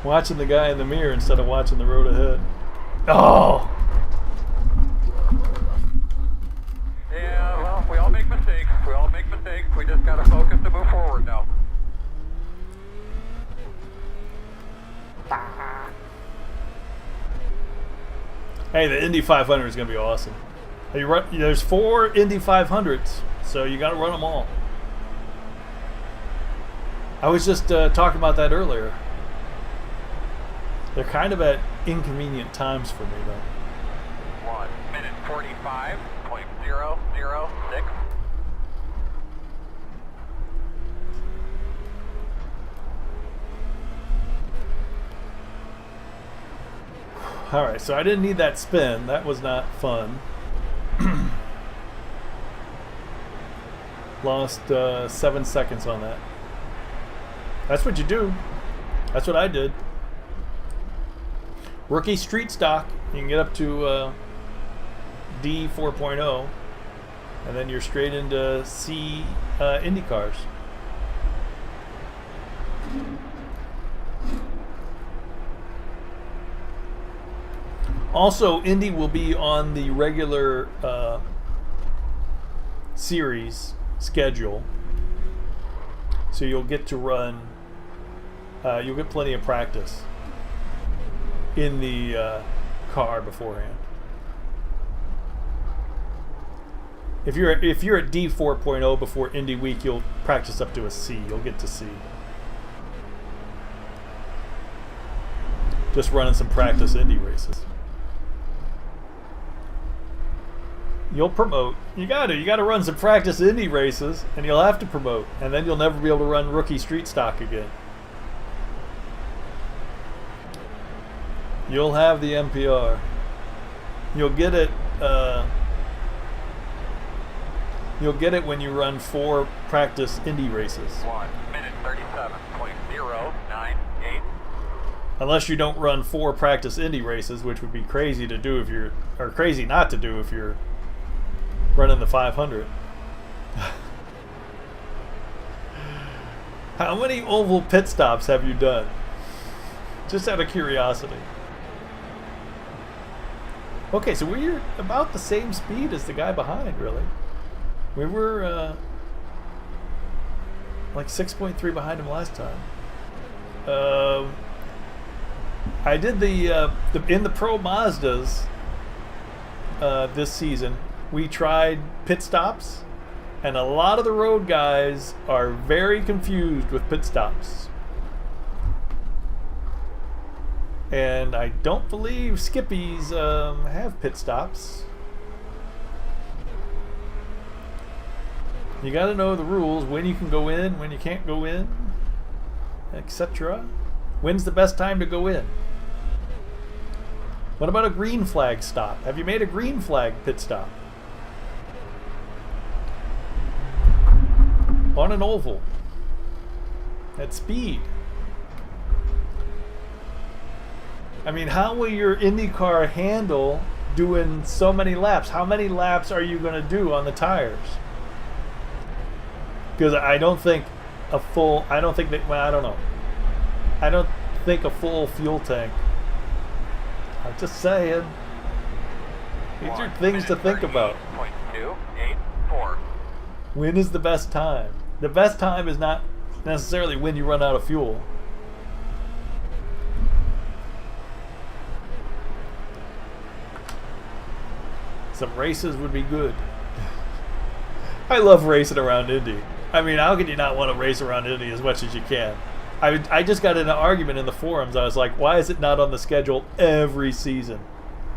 Watching the guy in the mirror instead of watching the road ahead. Oh! Yeah, well, we all make mistakes. We just gotta focus to move forward now. Hey, the Indy 500 is going to be awesome. There's 4 Indy 500s, so you got to run them all. I was just talking about that earlier. They're kind of at inconvenient times for me, though. 1 minute 45.006. All right, so I didn't need that spin. That was not fun. Lost 7 seconds on that. That's what you do. That's what I did. Rookie street stock. You can get up to D 4.0, and then you're straight into C Indy cars. Also, Indy will be on the regular series schedule, so you'll get to run. You'll get plenty of practice in the car beforehand. If you're at D 4.0 before Indy Week, you'll practice up to a C. You'll get to C. Just running some practice Indy races. You'll promote. You gotta run some practice Indy races, and you'll have to promote, and then you'll never be able to run rookie street stock again. You'll have the MPR. You'll get it. You'll get it when you run 4 practice Indy races. 1 minute 37.098. Unless you don't run 4 practice Indy races, which would be crazy to do if you're, or crazy not to do if you're running the 500. How many oval pit stops have you done? Just out of curiosity. Okay, so we're about the same speed as the guy behind, really. We were like 6.3 behind him last time. I did the in the Pro Mazdas this season. We tried pit stops, and a lot of the road guys are very confused with pit stops. And I don't believe Skippies have pit stops. You gotta know the rules, when you can go in, when you can't go in, etc. When's the best time to go in? What about a green flag stop? Have you made a green flag pit stop? On an oval. At speed. I mean, how will your IndyCar handle doing so many laps? How many laps are you going to do on the tires? Because I don't think a full, I don't think that, well, I don't know. I don't think a full fuel tank. I'm just saying. These are things to think about. 284. When is the best time? The best time is not necessarily when you run out of fuel. Some races would be good. I love racing around Indy. I mean, how could you not want to race around Indy as much as you can? I just got in an argument in the forums. I was like, why is it not on the schedule every season?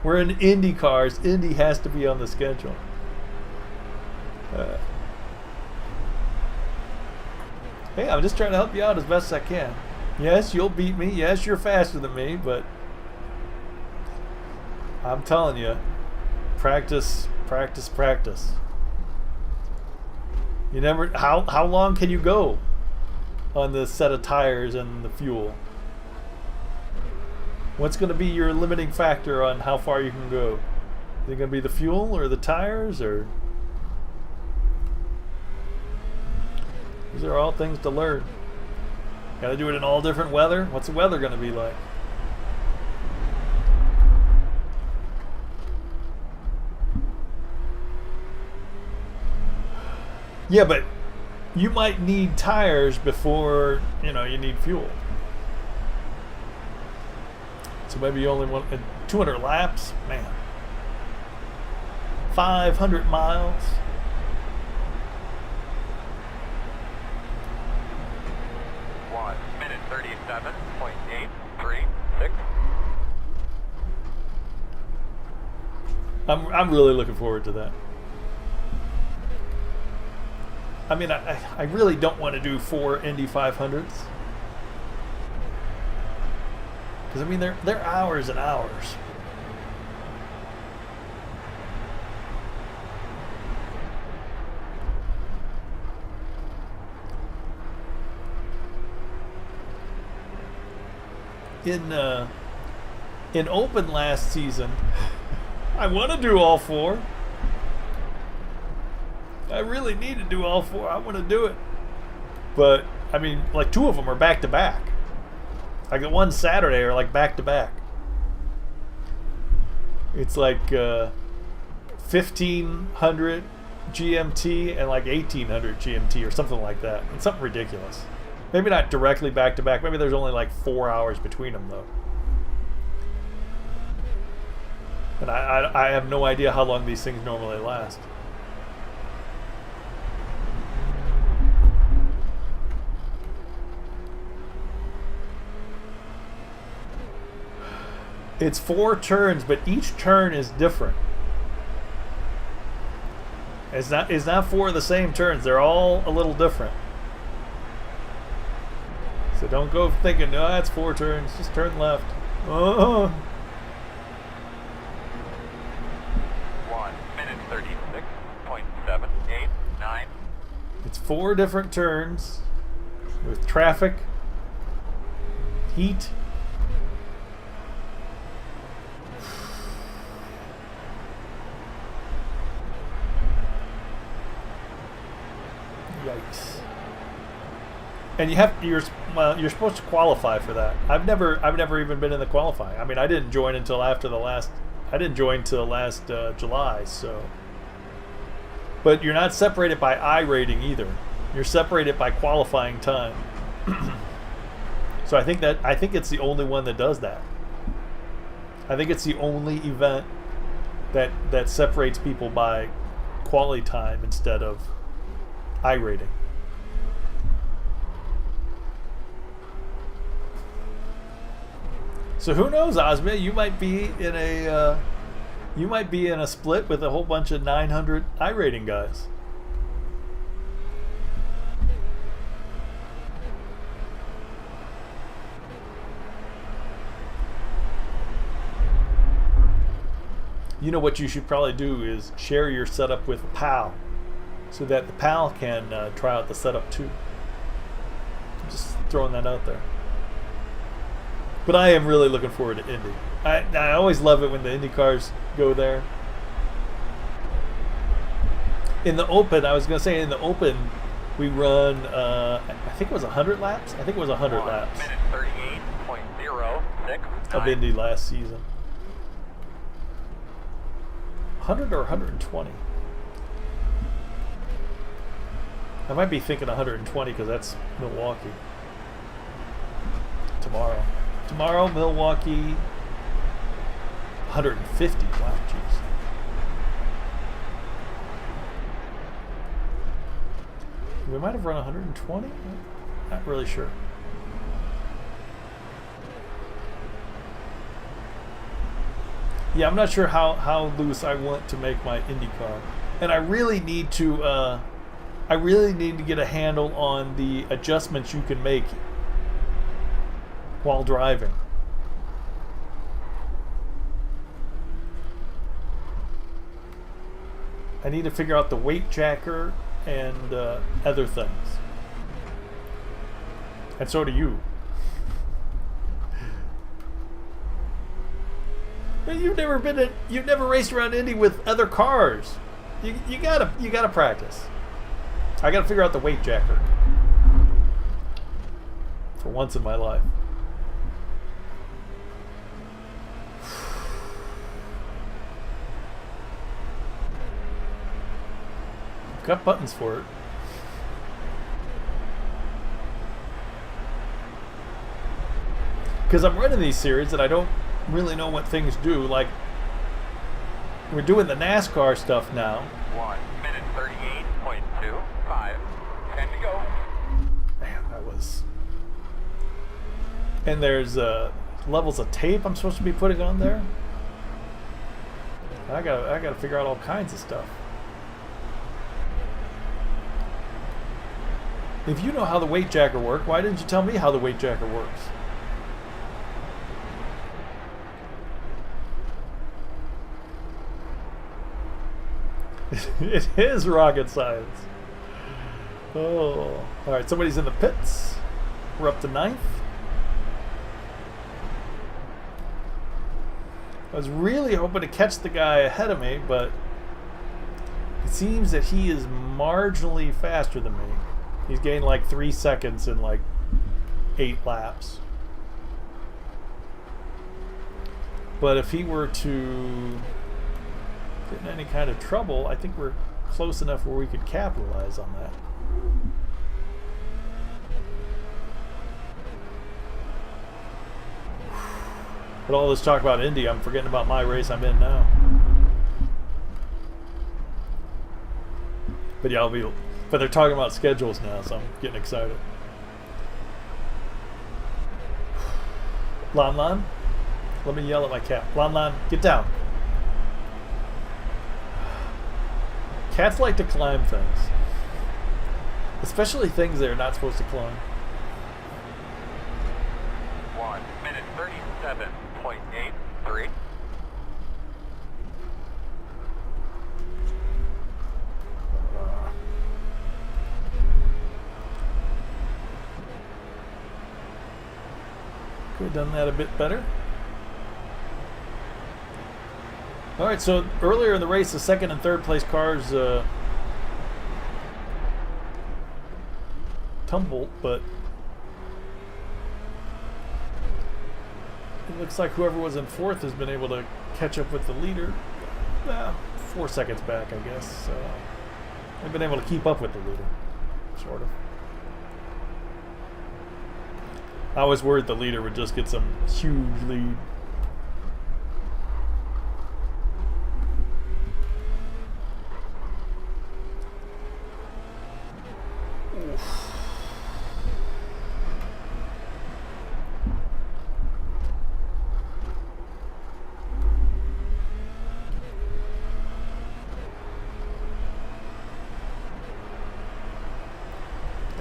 We're in Indy cars. Indy has to be on the schedule. Hey, I'm just trying to help you out as best as I can. Yes, you'll beat me. Yes, you're faster than me, but I'm telling you, practice, practice, practice. You never. How long can you go on the set of tires and the fuel? What's going to be your limiting factor on how far you can go? Is it going to be the fuel or the tires, or? These are all things to learn. Got to do it in all different weather. What's the weather going to be like? Yeah, but you might need tires before, you need fuel. So maybe you only want 200 laps, man. 500 miles. Minute 37.836. I'm really looking forward to that. I mean, I really don't want to do 4 Indy 500s. Because, I mean, they're hours and hours. in open last season. I want to do all 4. I really need to do all 4. I want to do it. But, I mean, like 2 of them are back to back. Like the one Saturday are like back to back. It's like 1500 GMT and like 1800 GMT or something like that. It's something ridiculous. Maybe not directly back to back. Maybe there's only like 4 hours between them though. And I have no idea how long these things normally last. It's 4 turns, but each turn is different. It's not 4 of the same turns. They're all a little different. So don't go thinking, no, that's 4 turns. Just turn left. Oh. 1:36.789. It's 4 different turns with traffic, heat. Yikes! And you're supposed to qualify for that. I've never even been in the qualifying. I mean, I didn't join until after the last. I didn't join till last July. So, but you're not separated by iRating either. You're separated by qualifying time. So I think it's the only one that does that. I think it's the only event that separates people by quality time instead of iRating. So who knows, Ozma? You might be in a split with a whole bunch of 900 iRating guys. You know what you should probably do is share your setup with a pal, so that the pal can try out the setup too. I'm just throwing that out there. But I am really looking forward to Indy. I always love it when the Indy cars go there. In the Open, I was going to say in the Open, we run, I think it was 100 laps? I think it was 100 laps 1:38.069 of Indy last season. 100 or 120? I might be thinking 120 because that's Milwaukee. Tomorrow, Milwaukee, 150. Wow, jeez. We might have run 120? Not really sure. Yeah, I'm not sure how loose I want to make my IndyCar. And I really need to get a handle on the adjustments you can make while driving. I need to figure out the weight jacker and other things. And so do you. But you've never raced around Indy with other cars. You gotta practice. I gotta figure out the weight jacker. For once in my life. Got buttons for it. Because I'm running these series and I don't really know what things do. Like, we're doing the NASCAR stuff now. 1:38.25. 10 to go. Man, that was... And there's levels of tape I'm supposed to be putting on there. I gotta figure out all kinds of stuff. If you know how the weight jacker works, why didn't you tell me how the weight jacker works? It is rocket science. Oh. Alright, somebody's in the pits. We're up to 9th. I was really hoping to catch the guy ahead of me, but it seems that he is marginally faster than me. He's gained like 3 seconds in like 8 laps. But if he were to get in any kind of trouble, I think we're close enough where we could capitalize on that. But all this talk about Indy, I'm forgetting about my race I'm in now. But yeah, but they're talking about schedules now, so I'm getting excited. Lon Lon, let me yell at my cat. Lon Lon, get down. Cats like to climb things. Especially things they're not supposed to climb. 1 minute 37.83. Could have done that a bit better. Alright, so earlier in the race, the second and third place cars tumbled, but it looks like whoever was in fourth has been able to catch up with the leader. 4 seconds back, I guess. So they've been able to keep up with the leader, sort of. I was worried the leader would just get some huge lead.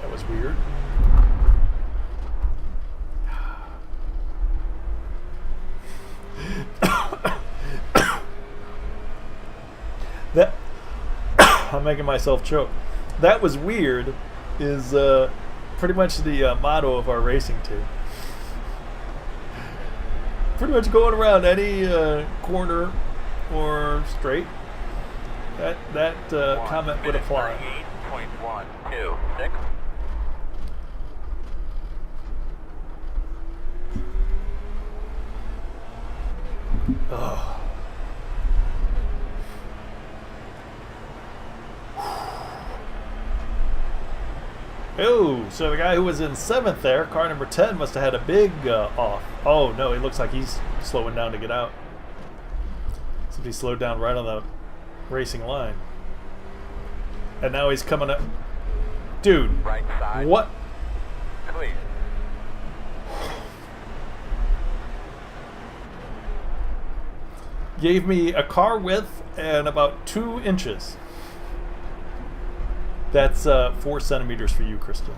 That was weird. That I'm making myself choke. That was weird is pretty much the motto of our racing team. Pretty much going around any corner or straight. That comment would apply. 38.126. Oh. Oh, so the guy who was in 7th there, car number 10, must have had a big off. Oh no, it looks like he's slowing down to get out. So he slowed down right on the racing line. And now he's coming up. Dude, Right side. what? Clear. Gave me a car width and about 2 inches. That's 4 centimeters for you, Kristen.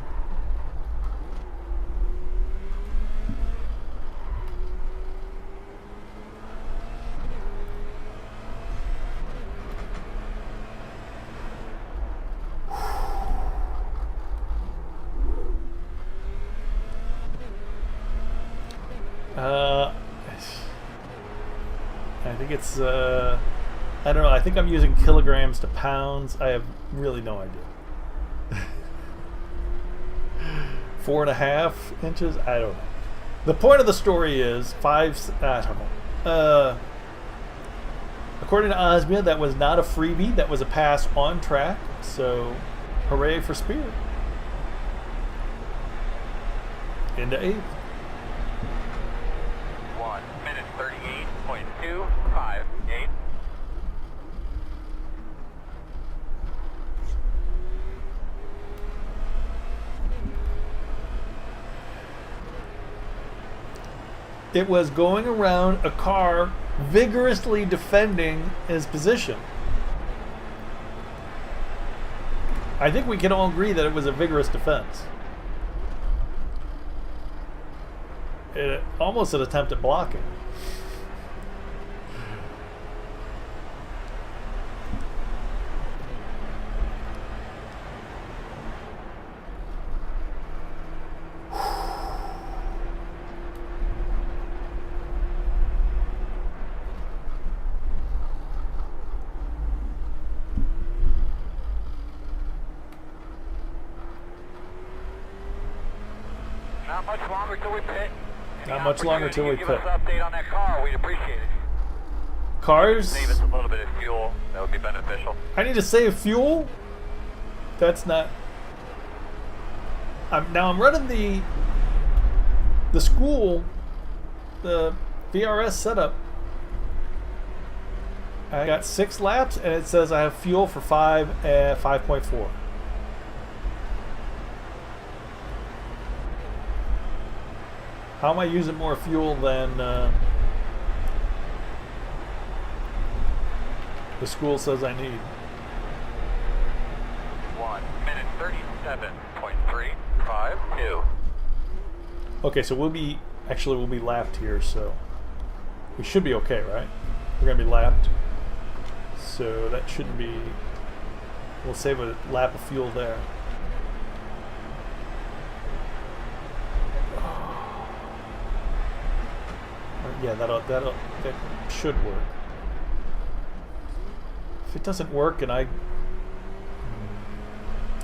I think it's, I don't know, I think I'm using kilograms to pounds. I have really no idea. 4.5 inches? I don't know. The point of the story is I don't know. According to Osmia, that was not a freebie. That was a pass on track. So, hooray for Spear. Into 8th. 1 minute 38.258. It was going around a car vigorously defending his position. I think we can all agree that it was a vigorous defense. Almost an attempt at blocking. much longer till we pit. Not much longer till we Give pit. us an update on that car. We'd appreciate it. Cars? Save us a little bit of fuel. That would be beneficial. I need to save fuel? That's not... Now I'm running the school, the VRS setup. I got 6 laps, and it says I have fuel for 5.4. How am I using more fuel than the school says I need? 1 minute 37.352. Okay, so we'll be lapped here, so we should be okay, right? We're gonna be lapped, so that shouldn't be. We'll save a lap of fuel there. Yeah, that should work. If it doesn't work, and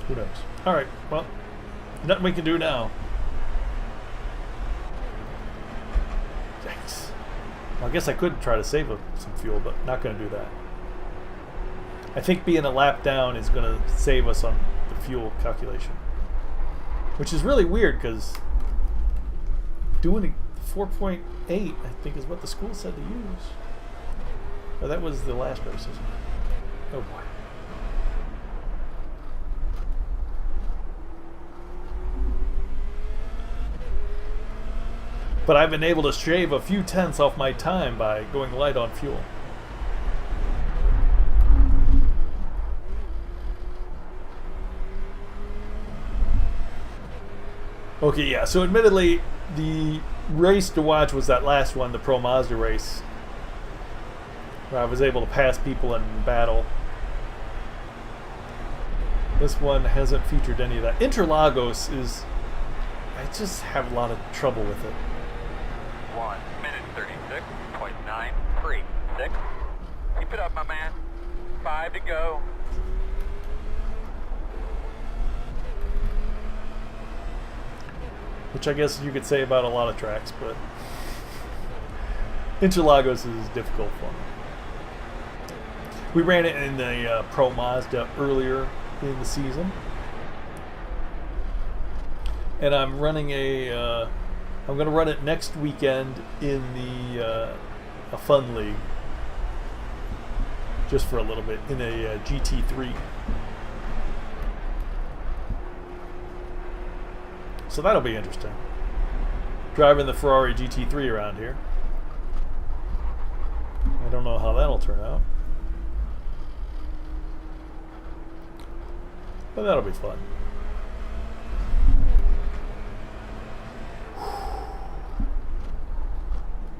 who knows? All right, well, nothing we can do now. Thanks. Well, I guess I could try to save some fuel, but not going to do that. I think being a lap down is going to save us on the fuel calculation, which is really weird because doing 4.8, I think, is what the school said to use. Oh, that was the last race, isn't it? Oh boy. But I've been able to shave a few tenths off my time by going light on fuel. Okay, yeah, so admittedly, the race to watch was that last one, the Pro Mazda race, where I was able to pass people in battle. This one hasn't featured any of that. Interlagos is... I just have a lot of trouble with it. 1 minute 36.936. Keep it up, my man. 5 to go. Which I guess you could say about a lot of tracks, but Interlagos is difficult for me. We ran it in the Pro Mazda earlier in the season, and I'm running I'm going to run it next weekend in the a fun league, just for a little bit, in a GT3. So that'll be interesting. Driving the Ferrari GT3 around here. I don't know how that'll turn out, but that'll be fun.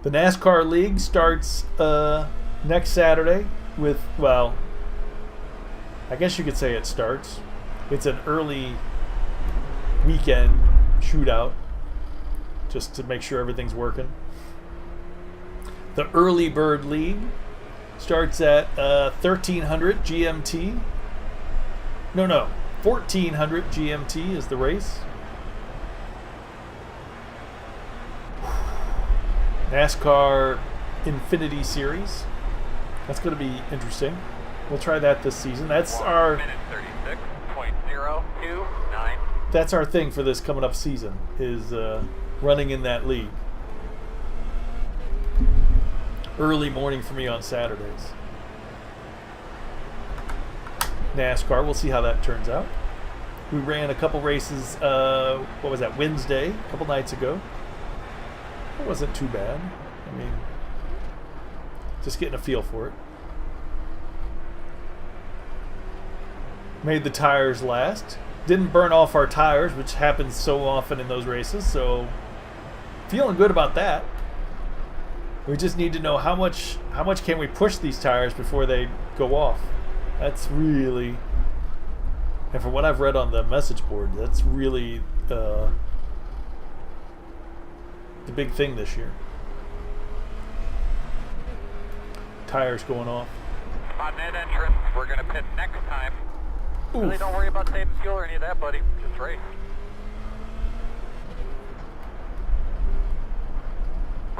The NASCAR League starts next Saturday with, well, I guess you could say it starts. It's an early weekend shootout just to make sure everything's working. The Early Bird League starts at 1300 GMT. No, 1400 GMT is the race. NASCAR Infinity Series. That's going to be interesting. We'll try that this season. That's our... 1 minute 36.029. That's our thing for this coming up season, is running in that league. Early morning for me on Saturdays. NASCAR, we'll see how that turns out. We ran a couple races, what was that, Wednesday, a couple nights ago. It wasn't too bad. I mean, just getting a feel for it. Made the tires last. Didn't burn off our tires, which happens so often in those races, so feeling good about that. We just need to know how much can we push these tires before they go off. That's really, and from what I've read on the message board, that's really the big thing this year. Tires going off. On net entrance, we're going to pit next time. Oof. Really don't worry about saving fuel or any of that, buddy. Just race.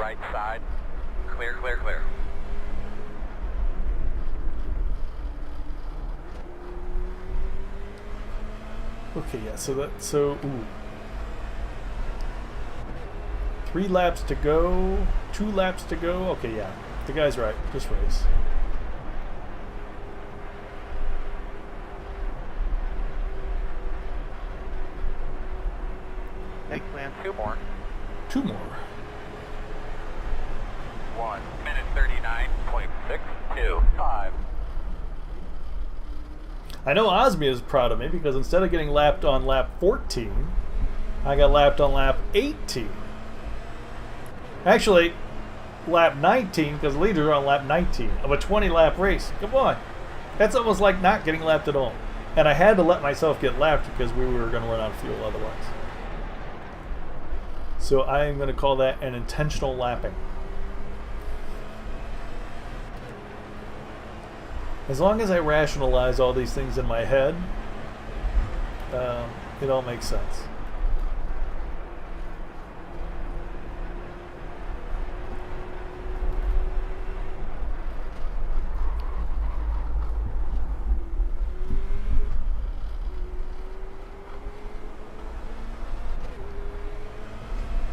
right side. Clear, clear, clear. Okay, yeah, ooh. 3 laps to go, 2 laps to go. Okay, yeah, the guy's right. Just race. Eggplant. 2 more. 2 more. 1 minute 39.625. I know Osmia is proud of me because instead of getting lapped on lap 14, I got lapped on lap 18. Actually, lap 19 because the leaders are on lap 19 of a 20-lap race. Come on. That's almost like not getting lapped at all. And I had to let myself get lapped because we were going to run out of fuel otherwise. So I am going to call that an intentional lapping. As long as I rationalize all these things in my head, it all makes sense.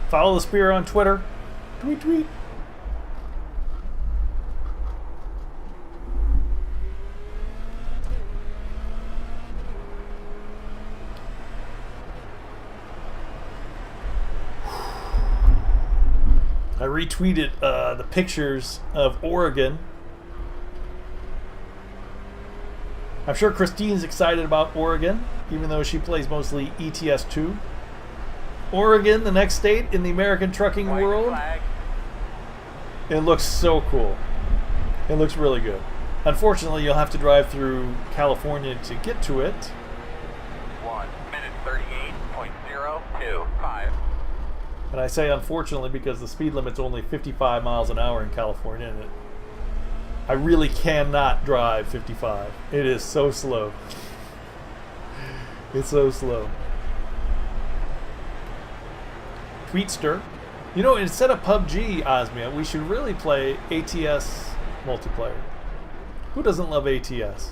Follow the Spear on Twitter. Tweet, tweet. I retweeted the pictures of Oregon. I'm sure Christine's excited about Oregon, even though she plays mostly ETS2. Oregon, the next state in the American trucking White world. flag. It looks so cool. It looks really good. Unfortunately, you'll have to drive through California to get to it. 1 minute 38.025. And I say unfortunately because the speed limit's only 55 miles an hour in California, and I really cannot drive 55. It is so slow. It's so slow. Tweetster. You know, instead of PUBG, Osmia, we should really play ATS multiplayer. Who doesn't love ATS?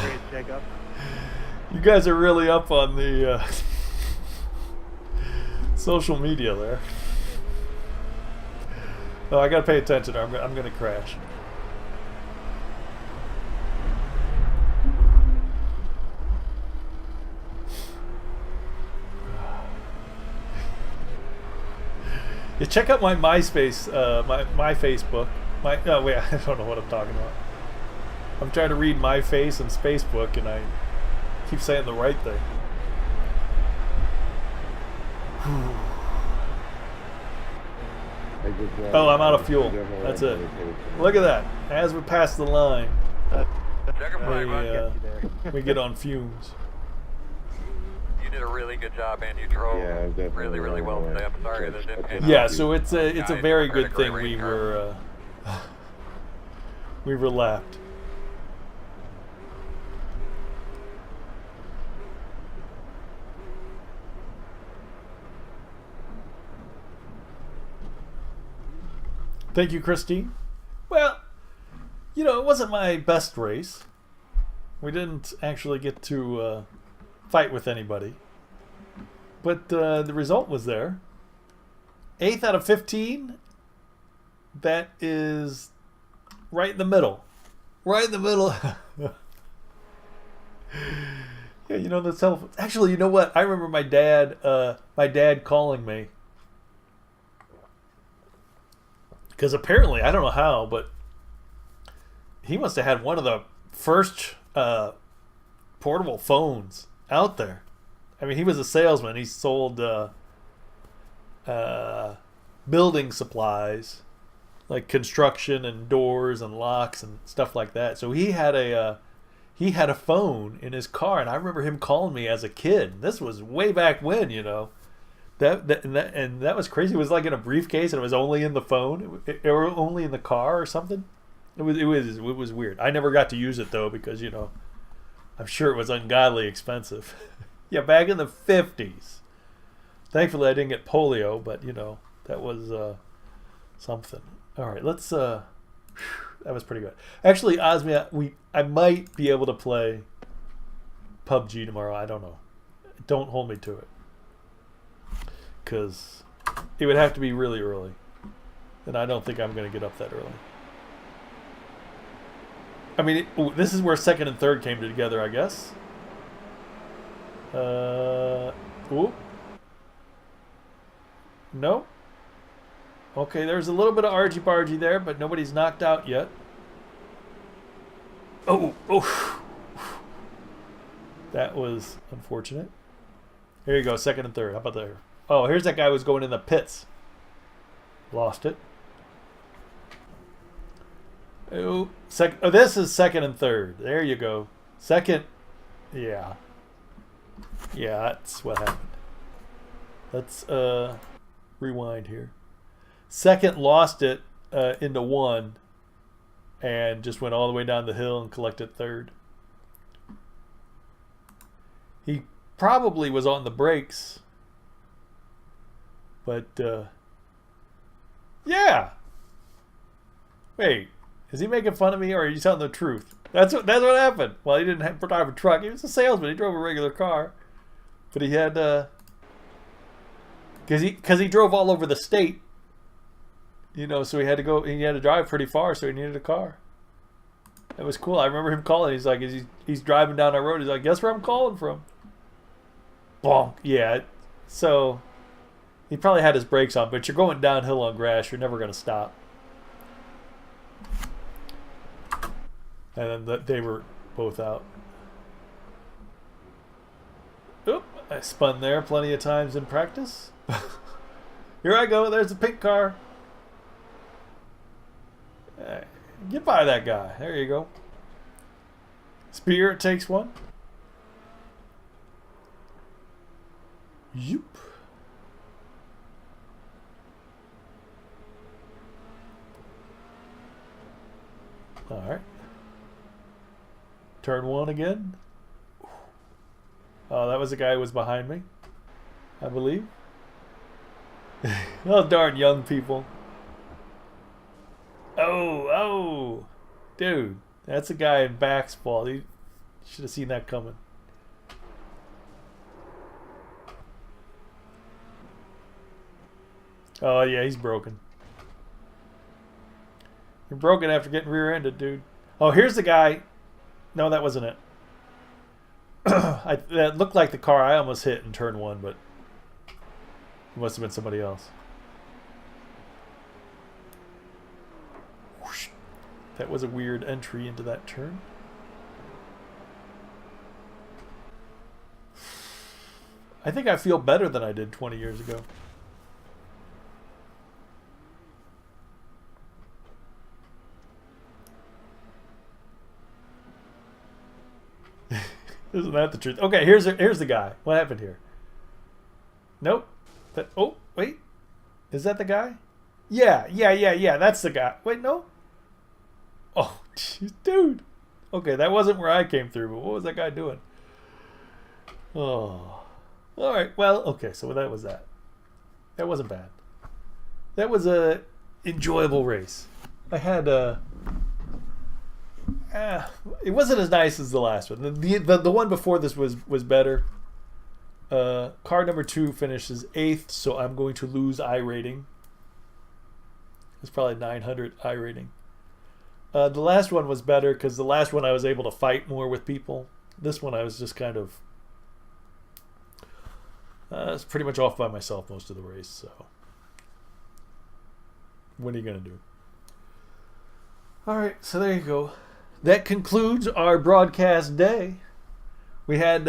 Great shake-up. You guys are really up on the social media there. Oh, I gotta pay attention or I'm gonna crash. Yeah, check out my MySpace, my Facebook. Oh wait, I don't know what I'm talking about. I'm trying to read my face and Spacebook, and I keep saying the right thing. Oh, I'm out of fuel. That's it. Look at that. As we pass the line, Checker flag, bud. we get on fumes. You did a really good job, and you drove really, really well today. I'm sorry that it didn't hit Yeah, out. so it's a Guys, very had good a great thing race car. we were lapped. Thank you, Christine. Well, you know, it wasn't my best race. We didn't actually get to fight with anybody. But the result was there. 8th out of 15. That is right in the middle. Right in the middle. Yeah, you know, the telephone. Actually, you know what? I remember my dad calling me. Because apparently, I don't know how, but he must have had one of the first portable phones out there. I mean, he was a salesman. He sold building supplies like construction and doors and locks and stuff like that. So he had a phone in his car, and I remember him calling me as a kid. This was way back when, you know. That was crazy. It was like in a briefcase, and it was only in the phone, or only in the car or something. It was weird. I never got to use it though because, you know, I'm sure it was ungodly expensive. Yeah, back in the 50s. Thankfully, I didn't get polio, but you know that was something. All right, let's. That was pretty good. Actually, Osmi, I might be able to play PUBG tomorrow. I don't know. Don't hold me to it, because it would have to be really early, and I don't think I'm going to get up that early. I mean, this is where second and third came together, I guess. Ooh. No. Okay, there's a little bit of argy-bargy there, but nobody's knocked out yet. Oh. That was unfortunate. Here you go, second and third. How about there? Oh, here's that guy who was going in the pits. Lost it. Oh, this is second and third. There you go. Second. Yeah. Yeah, that's what happened. Let's rewind here. Second lost it into one and just went all the way down the hill and collected third. He probably was on the brakes, but yeah. Wait, is he making fun of me or are you telling the truth? That's what happened. Well, he didn't drive a truck. He was a salesman. He drove a regular car, but he had because he drove all over the state. You know, so he had to drive pretty far, so he needed a car. That was cool. I remember him calling. He's like, he's driving down our road. He's like, guess where I'm calling from? Bonk. Yeah. So he probably had his brakes on, but you're going downhill on grass. You're never going to stop. And then they were both out. Oop, I spun there plenty of times in practice. Here I go. There's the pink car. Get by that guy. There you go. Spear takes one. Yoop. All right. Turn one again. Oh, that was the guy who was behind me, I believe. Oh, darn young people. Oh, dude, that's a guy in back's fault. He should have seen that coming. Oh yeah, he's broken. You're broken after getting rear-ended, dude. Oh, here's the guy. No, that wasn't it. That looked like the car I almost hit in turn one, but it must have been somebody else. Whoosh. That was a weird entry into that turn. I think I feel better than I did 20 years ago. Isn't that the truth? Okay, here's the guy. What happened here? Nope. Oh, wait. Is that the guy? Yeah. That's the guy. Wait, no. Oh, geez, dude. Okay, that wasn't where I came through, but what was that guy doing? Oh. All right. Well, okay, so that was that. That wasn't bad. That was a enjoyable race. I had it wasn't as nice as the last one. The one before this was better. Car number 2 finishes 8th, so I'm going to lose I rating. It's probably 900 I rating. The last one was better because the last one I was able to fight more with people. This one I was just kind of I was pretty much off by myself most of the race. So what are you gonna do? All right, so there you go. That concludes our broadcast day. We had